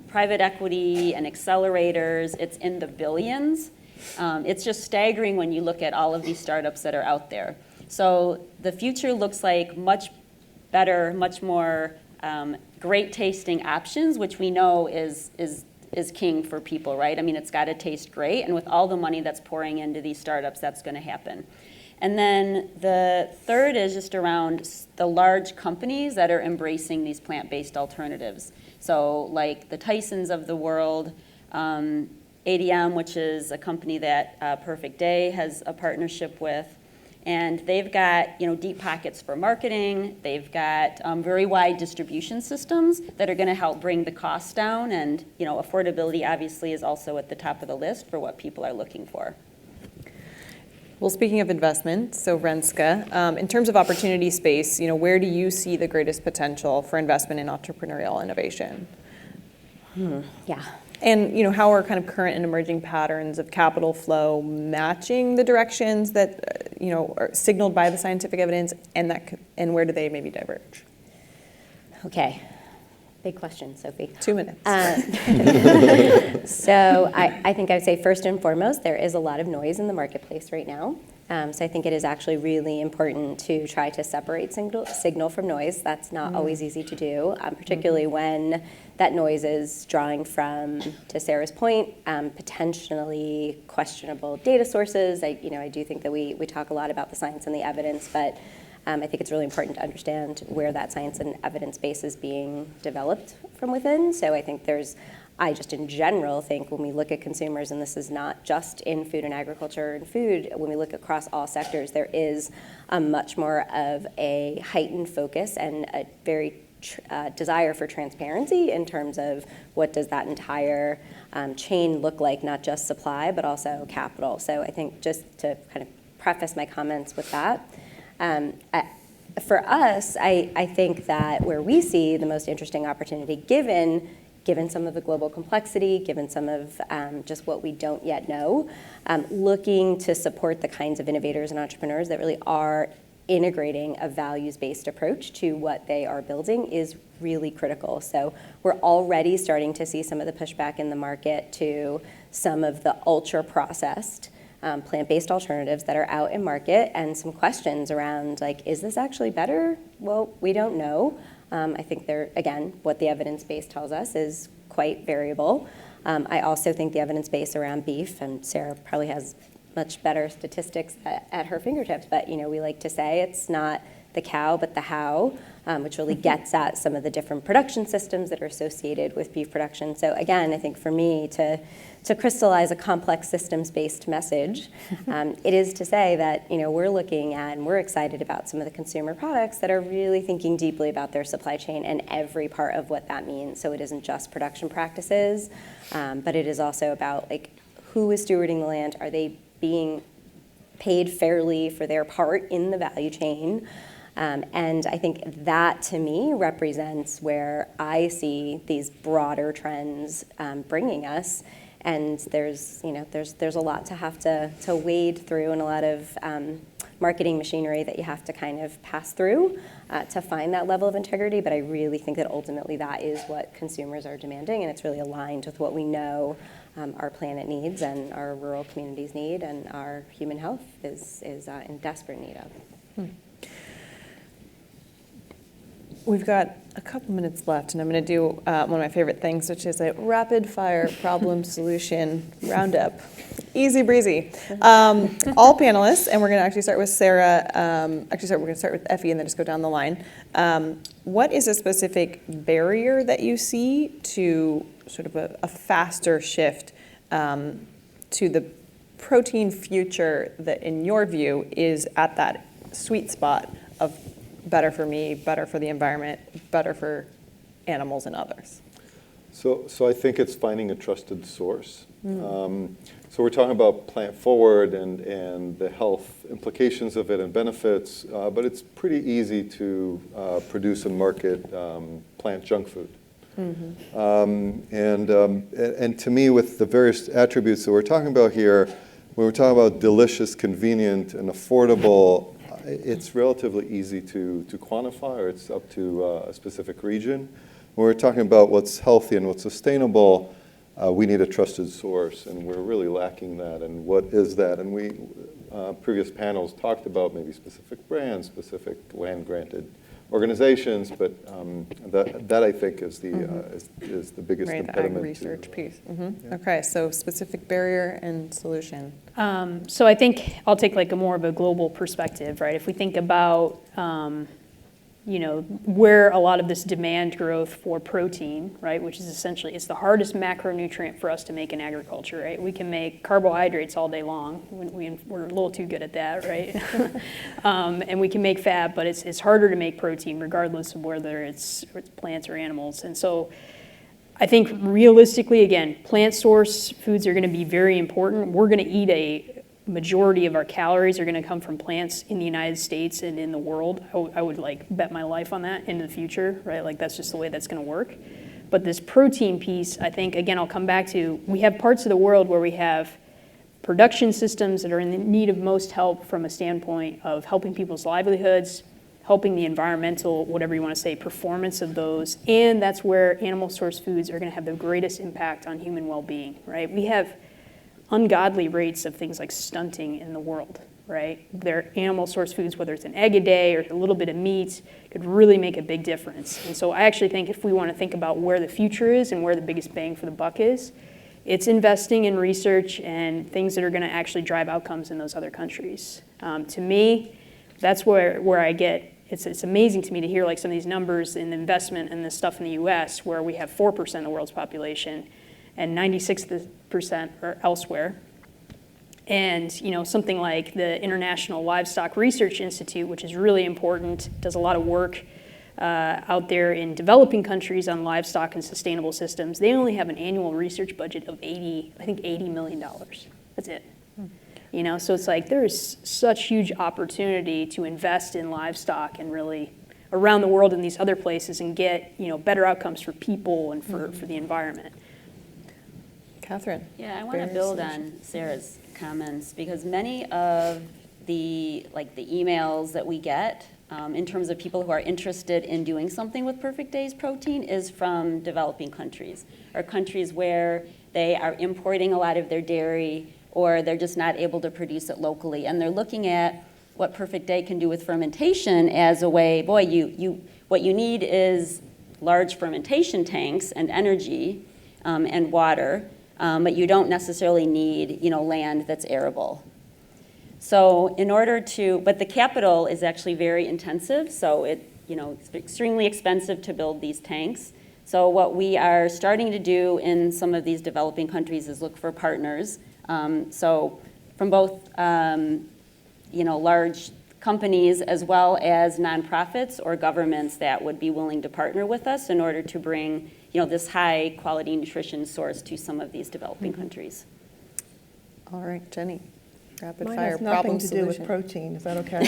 private equity and accelerators, it's in the billions. It's just staggering when you look at all of these startups that are out there. So the future looks like much better, much more great tasting options, which we know is king for people, right? I mean, it's got to taste great, and with all the money that's pouring into these startups, that's going to happen. And then the third is just around the large companies that are embracing these plant-based alternatives. So like the Tysons of the world, ADM, which is a company that Perfect Day has a partnership with, and they've got, you know, deep pockets for marketing. They've got very wide distribution systems that are going to help bring the costs down, and, you know, affordability obviously is also at the top of the list for what people are looking for. Well, speaking of investment, so Renske, in terms of opportunity space, you know, where do you see the greatest potential for investment in entrepreneurial innovation? Yeah. And, you know, how are kind of current and emerging patterns of capital flow matching the directions that, you know, are signaled by the scientific evidence, and where do they maybe diverge? Okay. Big question, Sophie. 2 minutes. So I think I would say first and foremost, there is a lot of noise in the marketplace right now. So I think it is actually really important to try to separate signal from noise. That's not always easy to do, particularly when that noise is drawing from, to Sarah's point, potentially questionable data sources. I do think that we talk a lot about the science and the evidence, but I think it's really important to understand where that science and evidence base is being developed from within. So I think I just in general think when we look at consumers, and this is not just in food and agriculture and food, when we look across all sectors, there is a much more of a heightened focus and a very desire for transparency in terms of what does that entire chain look like, not just supply, but also capital. So I think just to kind of preface my comments with that, for us, I think that where we see the most interesting opportunity, given some of the global complexity, given some of just what we don't yet know, looking to support the kinds of innovators and entrepreneurs that really are integrating a values-based approach to what they are building is really critical. So we're already starting to see some of the pushback in the market to some of the ultra-processed plant-based alternatives that are out in market, and some questions around, like, is this actually better? Well, we don't know. I think again, what the evidence base tells us is quite variable. I also think the evidence base around beef, and Sara probably has much better statistics at her fingertips, but we like to say it's not the cow, but the how, which really gets at some of the different production systems that are associated with beef production. So again, I think for me to crystallize a complex systems-based message, it is to say that we're looking at and we're excited about some of the consumer products that are really thinking deeply about their supply chain and every part of what that means. So it isn't just production practices, but it is also about, like, who is stewarding the land? Are they being paid fairly for their part in the value chain? And I think that, to me, represents where I see these broader trends bringing us. And there's a lot to have to wade through, and a lot of marketing machinery that you have to kind of pass through to find that level of integrity. But I really think that ultimately that is what consumers are demanding, and it's really aligned with what we know our planet needs and our rural communities need, and our human health is in desperate need of. We've got a couple minutes left, and I'm going to do one of my favorite things, which is a rapid fire problem solution roundup. Easy breezy. All panelists, and we're going to actually start with Sara. We're going to start with Ephi and then just go down the line. What is a specific barrier that you see to sort of a faster shift to the protein future that, in your view, is at that sweet spot of better for me, better for the environment, better for animals and others? So I think it's finding a trusted source. So we're talking about plant forward and the health implications of it and benefits, but it's pretty easy to produce and market plant junk food. And to me, with the various attributes that we're talking about here, when we're talking about delicious, convenient, and affordable, it's relatively easy to quantify, or it's up to a specific region. When we're talking about what's healthy and what's sustainable, we need a trusted source, and we're really lacking that. And what is that? And we, previous panels talked about maybe specific brands, specific land-granted organizations, but that I think is the biggest impediment. The ag research piece. Yeah. Okay, so specific barrier and solution. So I think I'll take like a more of a global perspective, right? If we think about, where a lot of this demand growth for protein, right, which is essentially, it's the hardest macronutrient for us to make in agriculture, right? We can make carbohydrates all day long. We're a little too good at that, right? And we can make fat, but it's harder to make protein regardless of whether it's plants or animals. And so I think realistically, again, plant source foods are going to be very important. We're going to eat a majority of our calories are going to come from plants in the United States and in the world. I would like bet my life on that in the future, right? Like that's just the way that's going to work. But this protein piece, I think, again, I'll come back to, we have parts of the world where we have production systems that are in need of most help from a standpoint of helping people's livelihoods, helping the environmental, whatever you want to say, performance of those. And that's where animal source foods are going to have the greatest impact on human well-being, right? We have ungodly rates of things like stunting in the world, right? Their animal source foods, whether it's an egg a day or a little bit of meat, could really make a big difference. And so I actually think if we want to think about where the future is and where the biggest bang for the buck is, it's investing in research and things that are going to actually drive outcomes in those other countries. To me, that's where I get, it's amazing to me to hear like some of these numbers in investment and this stuff in the US, where we have 4% of the world's population and 96% are elsewhere. And something like the International Livestock Research Institute, which is really important, does a lot of work out there in developing countries on livestock and sustainable systems. They only have an annual research budget of $80 million. That's it. So it's like there is such huge opportunity to invest in livestock and really around the world in these other places and get better outcomes for people and for the environment. Katharine. Yeah, I want to build on Sara's comments because many of the emails that we get in terms of people who are interested in doing something with Perfect Day's protein is from developing countries, or countries where they are importing a lot of their dairy, or they're just not able to produce it locally. And they're looking at what Perfect Day can do with fermentation as a way, boy, what you need is large fermentation tanks and energy and water, but you don't necessarily need, land that's arable. So but the capital is actually very intensive, so it's extremely expensive to build these tanks. So what we are starting to do in some of these developing countries is look for partners. So from both, large companies as well as nonprofits or governments that would be willing to partner with us in order to bring, this high quality nutrition source to some of these developing countries. All right, Jennie. Rapid Mine fire has nothing problem to do solution. with protein. Is that okay?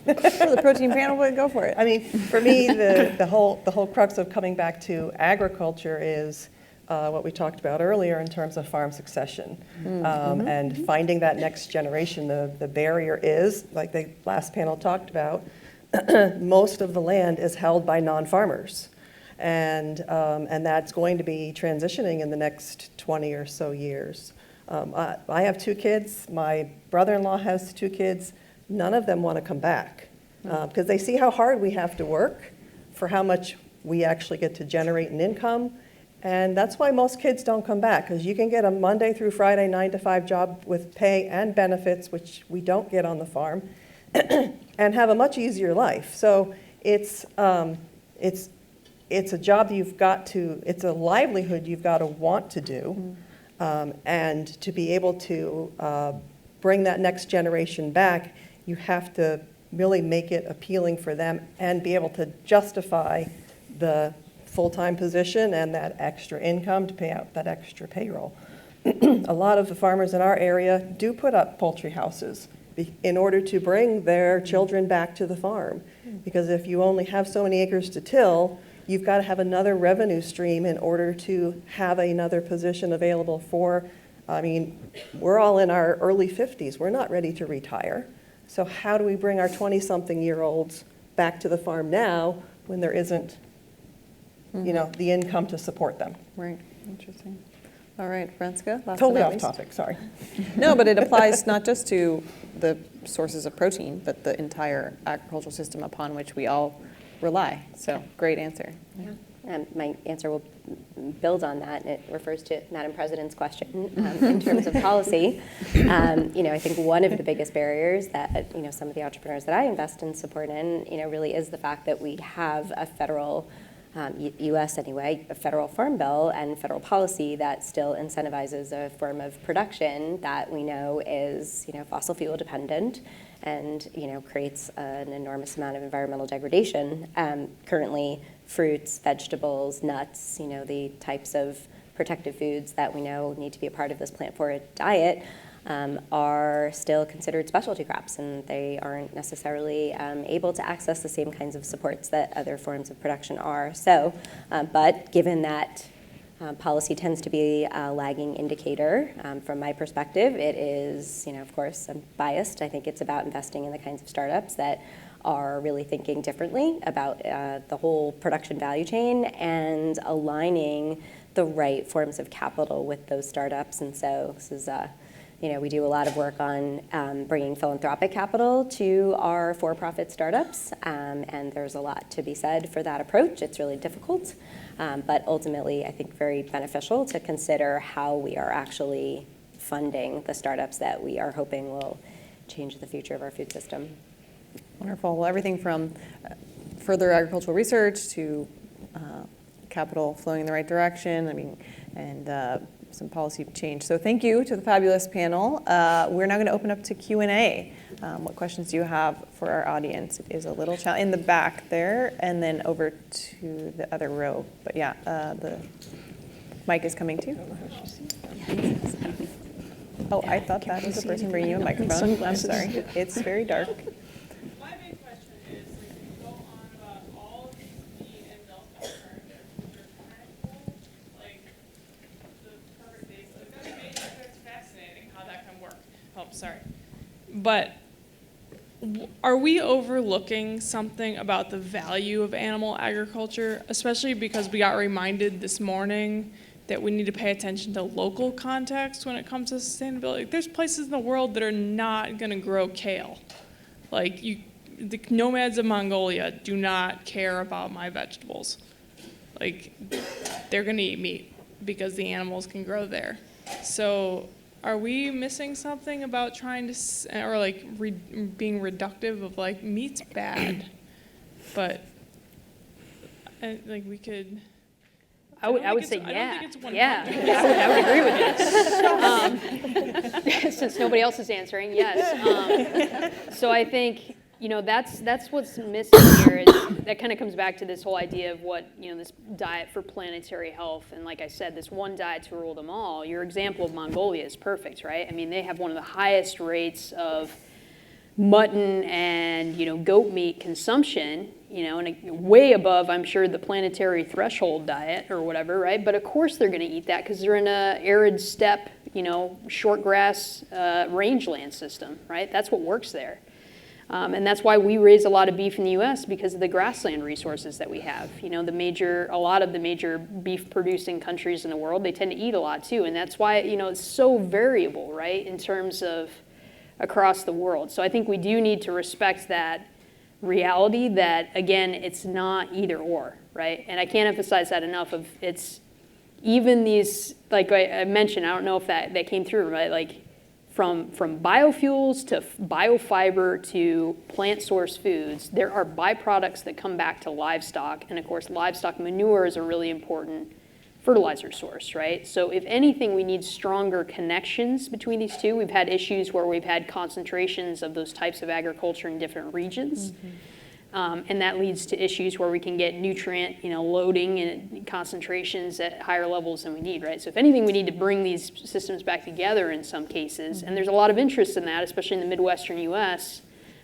For the protein panel, but go for it. I mean, for me, the whole crux of coming back to agriculture is what we talked about earlier in terms of farm succession and finding that next generation. The barrier is, like the last panel talked about, most of the land is held by non-farmers. And that's going to be transitioning in the next 20 or so years. I have 2 kids. My brother-in-law has 2 kids. None of them want to come back because they see how hard we have to work for how much we actually get to generate in income. And that's why most kids don't come back, because you can get a Monday through Friday 9-to-5 job with pay and benefits, which we don't get on the farm, and have a much easier life. So it's a job it's a livelihood you've got to want to do. And to be able to bring that next generation back, you have to really make it appealing for them and be able to justify the full-time position and that extra income to pay out that extra payroll. A lot of the farmers in our area do put up poultry houses in order to bring their children back to the farm. Because if you only have so many acres to till, you've got to have another revenue stream in order to have another position available for, we're all in our early 50s. We're not ready to retire. So how do we bring our 20-something-year-olds back to the farm now when there isn't, the income to support them? Right, interesting. All right, Renske, last Totally but not off least. topic, sorry. No, but it applies not just to the sources of protein, but the entire agricultural system upon which we all rely. So, great answer. Yeah. My answer will build on that. It refers to Madam President's question in terms of policy. I think one of the biggest barriers that some of the entrepreneurs that I invest and support in, really is the fact that we have a federal, U.S. anyway, a federal farm bill and federal policy that still incentivizes a form of production that we know is, fossil fuel dependent and, creates an enormous amount of environmental degradation. Currently, fruits, vegetables, nuts, the types of protective foods that we know need to be a part of this plant-forward diet are still considered specialty crops, and they aren't necessarily able to access the same kinds of supports that other forms of production are. So, but given that policy tends to be a lagging indicator, from my perspective, it is, of course, I'm biased. I think it's about investing in the kinds of startups that are really thinking differently about the whole production value chain and aligning the right forms of capital with those startups. And so this is we do a lot of work on bringing philanthropic capital to our for-profit startups, and there's a lot to be said for that approach. It's really difficult, but ultimately, I think very beneficial to consider how we are actually funding the startups that we are hoping will change the future of our food system. Wonderful. Well, everything from further agricultural research to capital flowing in the right direction, and some policy change. So thank you to the fabulous panel. We're now going to open up to Q&A. What questions do you have for our audience? It is a little challenge in the back there, and then over to the other row. But yeah, the mic is coming too. Oh, I thought that was the person bringing you a microphone. I'm sorry. It's very dark. My big question is, you go on about all of these meat and milk alternatives, which are kind of cool, like the perfect days. Like, that's amazing. That's fascinating how that can work. Oh, sorry. But are we overlooking something about the value of animal agriculture, especially because we got reminded this morning that we need to pay attention to local context when it comes to sustainability? There's places in the world that are not going to grow kale. Like the nomads of Mongolia do not care about my vegetables. Like, they're going to eat meat because the animals can grow there. So are we missing something about trying to, or like being reductive of like meat's bad, but like we could. I would say I yeah. don't think it's 100. Yeah, I would agree with this. Since nobody else is answering, yes. So I think, that's what's missing here is that kind of comes back to this whole idea of what, this diet for planetary health. And like I said, this one diet to rule them all. Your example of Mongolia is perfect, right? I mean, they have one of the highest rates of mutton and, goat meat consumption, and way above, I'm sure, the planetary threshold diet or whatever, right? But of course they're going to eat that because they're in a arid steppe, short grass rangeland system, right? That's what works there. And that's why we raise a lot of beef in the U.S. because of the grassland resources that we have. A lot of the major beef producing countries in the world, they tend to eat a lot too. And that's why, it's so variable, right, in terms of across the world. So I think we do need to respect that reality that, again, it's not either or, right? And I can't emphasize that enough of it's even these, like I mentioned, I don't know if that came through, right? Like from biofuels to biofiber to plant source foods, there are byproducts that come back to livestock. And of course, livestock manure is a really important fertilizer source, right? So if anything, we need stronger connections between these two. We've had issues where we've had concentrations of those types of agriculture in different regions. And that leads to issues where we can get nutrient, loading and concentrations at higher levels than we need, right? So if anything, we need to bring these systems back together in some cases. And there's a lot of interest in that, especially in the Midwestern US,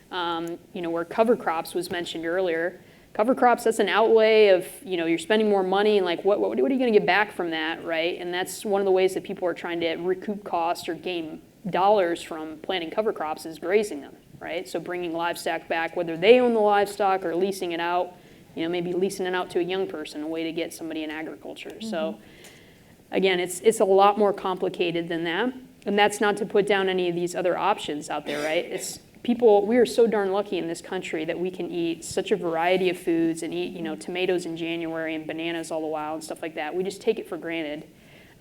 where cover crops was mentioned earlier. Cover crops, that's an outlay of, you're spending more money and like, what are you going to get back from that, right? And that's one of the ways that people are trying to recoup costs or gain dollars from planting cover crops is grazing them, right? So bringing livestock back, whether they own the livestock or leasing it out, maybe leasing it out to a young person, a way to get somebody in agriculture. So again, it's a lot more complicated than that. And that's not to put down any of these other options out there, right? We are so darn lucky in this country that we can eat such a variety of foods and eat, tomatoes in January and bananas all the while and stuff like that. We just take it for granted.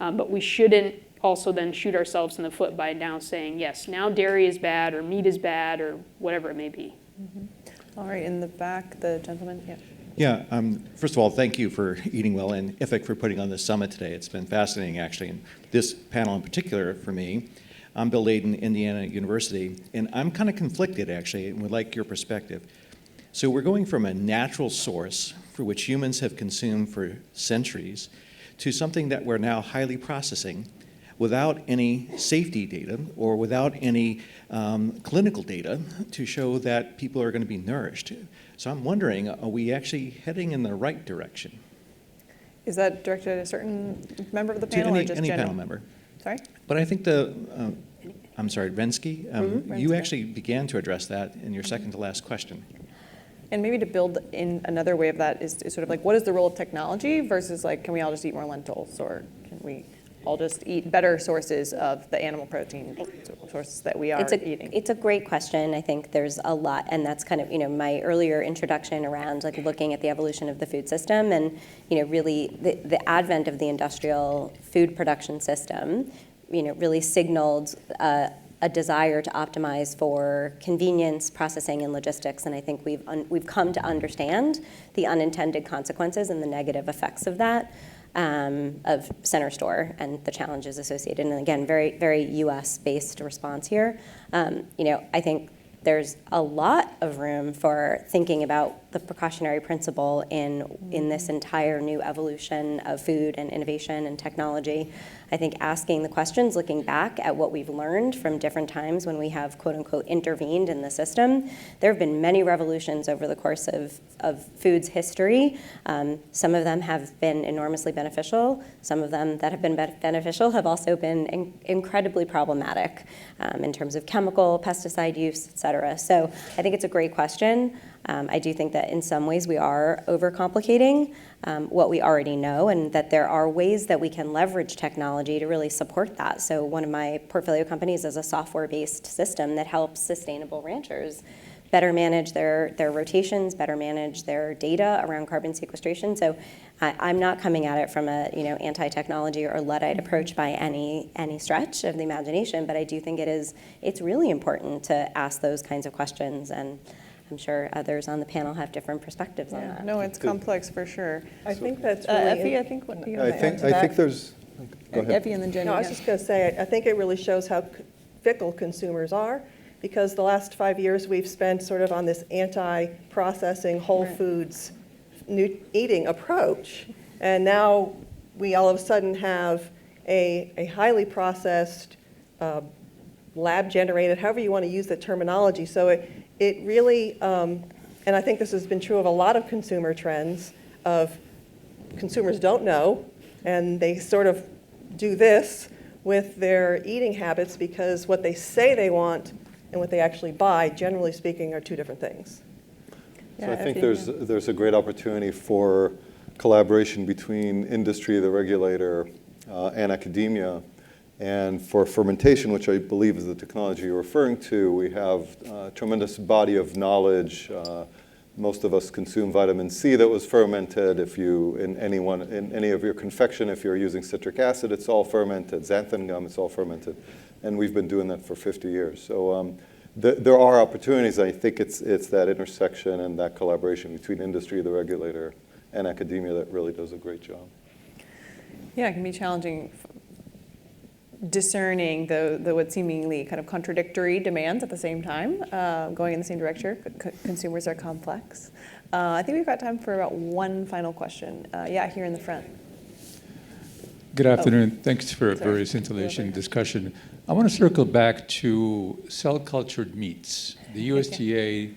But we shouldn't also then shoot ourselves in the foot by now saying, yes, now dairy is bad or meat is bad or whatever it may be. All right, in the back, the gentleman, yeah. Yeah, first of all, thank you for EatingWell and Ephi for putting on this summit today. It's been fascinating, actually, and this panel in particular for me. I'm Bill Layden, Indiana University, and I'm kind of conflicted, actually, and would like your perspective. So we're going from a natural source for which humans have consumed for centuries to something that we're now highly processing without any safety data or without any clinical data to show that people are going to be nourished. So I'm wondering, are we actually heading in the right direction? Is that directed at a certain member of the panel or just any general? panel member. Sorry? But I think Renske, you actually began to address that in your second to last question. And maybe to build in another way of that is sort of like, what is the role of technology versus like, can we all just eat more lentils, or can we all just eat better sources of the animal protein sources that we are eating? It's a great question. I think there's a lot, and that's kind of, my earlier introduction around like looking at the evolution of the food system and, really the advent of the industrial food production system, really signaled a desire to optimize for convenience, processing, and logistics. And I think we've come to understand the unintended consequences and the negative effects of that, of center store and the challenges associated. And again, very, very US-based response here. I think there's a lot of room for thinking about the precautionary principle in this entire new evolution of food and innovation and technology. I think asking the questions, looking back at what we've learned from different times when we have quote unquote intervened in the system. There have been many revolutions over the course of food's history. Some of them have been enormously beneficial. Some of them that have been beneficial have also been incredibly problematic in terms of chemical, pesticide use, et cetera. So I think it's a great question. I do think that in some ways we are overcomplicating what we already know, and that there are ways that we can leverage technology to really support that. So one of my portfolio companies is a software-based system that helps sustainable ranchers better manage their rotations, better manage their data around carbon sequestration. So I'm not coming at it from a anti-technology or Luddite approach by any stretch of the imagination, but I do think it's really important to ask those kinds of questions, and I'm sure others on the panel have different perspectives on that. No, it's complex for sure. I think that's really... Ephi, I think what you I think there's... Go ahead. Ephi and then Jennie. No, I was just going to say, I think it really shows how fickle consumers are, because the last 5 years we've spent sort of on this anti-processing, whole foods new eating approach, and now we all of a sudden have a highly processed, lab-generated, however you want to use the terminology. So it really, and I think this has been true of a lot of consumer trends, of consumers don't know, and they sort of do this with their eating habits because what they say they want and what they actually buy, generally speaking, are two different things. So I think there's a great opportunity for collaboration between industry, the regulator, and academia. And for fermentation, which I believe is the technology you're referring to, we have a tremendous body of knowledge. Most of us consume vitamin C that was fermented. If you, in any of your confection, if you're using citric acid, it's all fermented. Xanthan gum, it's all fermented. And we've been doing that for 50 years. So there are opportunities. I think it's that intersection and that collaboration between industry, the regulator, and academia that really does a great job. Yeah, it can be challenging discerning the what seemingly kind of contradictory demands at the same time, going in the same direction. Consumers are complex. I think we've got time for about one final question. Yeah, here in the front. Good afternoon. Thanks for a very scintillating discussion. I want to circle back to cell-cultured meats. The USDA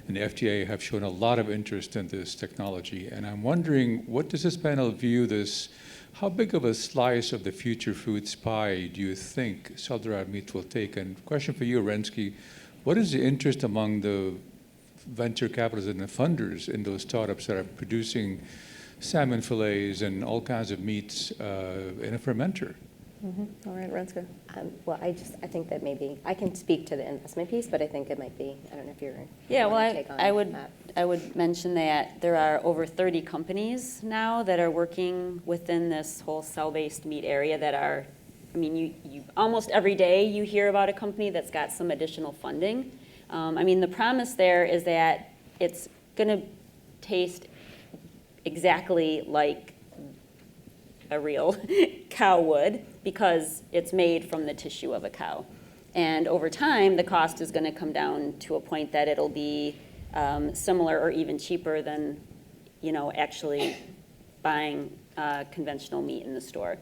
and the FDA have shown a lot of interest in this technology, and I'm wondering, what does this panel view this? How big of a slice of the future foods pie do you think cell-derived meat will take? And question for you, Renske, what is the interest among the venture capitalists and the funders in those startups that are producing salmon fillets and all kinds of meats in a fermenter? All right, Renske. Well, I think that maybe I can speak to the investment piece, but I think it might be, I don't know if you're... Yeah, well, I would mention that there are over 30 companies now that are working within this whole cell-based meat area that are, I mean, you almost every day you hear about a company that's got some additional funding. I mean, the promise there is that it's going to taste exactly like a real cow would, because it's made from the tissue of a cow. And over time, the cost is going to come down to a point that it'll be similar or even cheaper than, actually buying conventional meat in the store.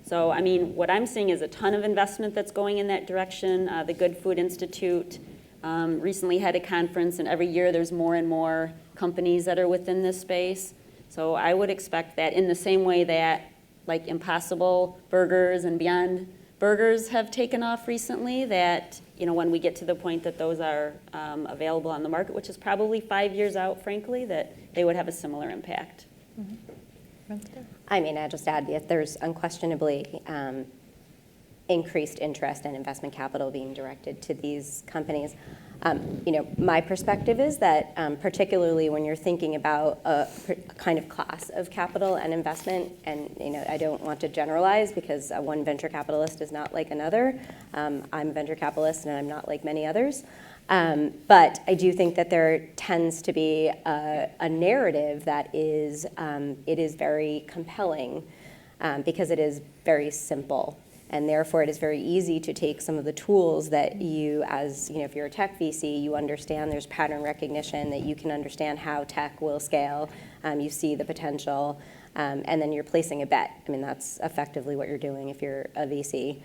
So, I mean, what I'm seeing is a ton of investment that's going in that direction. The Good Food Institute recently had a conference, and every year there's more and more companies that are within this space. So I would expect that in the same way that like Impossible Burgers and Beyond Burgers have taken off recently, that when we get to the point that those are available on the market, which is probably 5 years out, frankly, that they would have a similar impact. I mean, I'll just add that there's unquestionably increased interest and investment capital being directed to these companies. My perspective is that particularly when you're thinking about a kind of class of capital and investment, and I don't want to generalize because one venture capitalist is not like another. I'm a venture capitalist and I'm not like many others. But I do think that there tends to be a narrative that is very compelling because it is very simple. And therefore, it is very easy to take some of the tools that you, as if you're a tech VC, you understand there's pattern recognition, that you can understand how tech will scale, you see the potential, and then you're placing a bet. I mean, that's effectively what you're doing if you're a VC.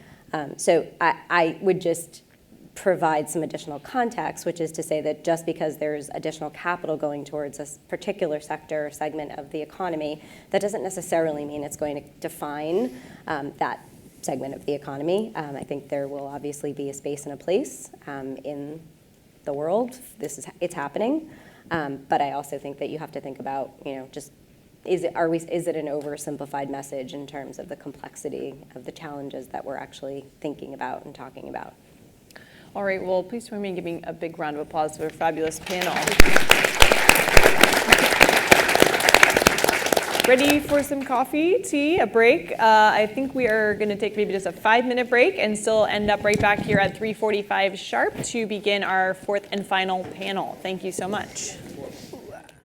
So I would just provide some additional context, which is to say that just because there's additional capital going towards a particular sector or segment of the economy, that doesn't necessarily mean it's going to define that segment of the economy. I think there will obviously be a space and a place in the world. It's happening, but I also think that you have to think about, just is it an oversimplified message in terms of the complexity of the challenges that we're actually thinking about and talking about? All right, well, please join me in giving a big round of applause to our fabulous panel. Ready for some coffee, tea, a break? I think we are going to take maybe just a 5-minute break and still end up right back here at 3:45 sharp to begin our fourth and final panel. Thank you so much.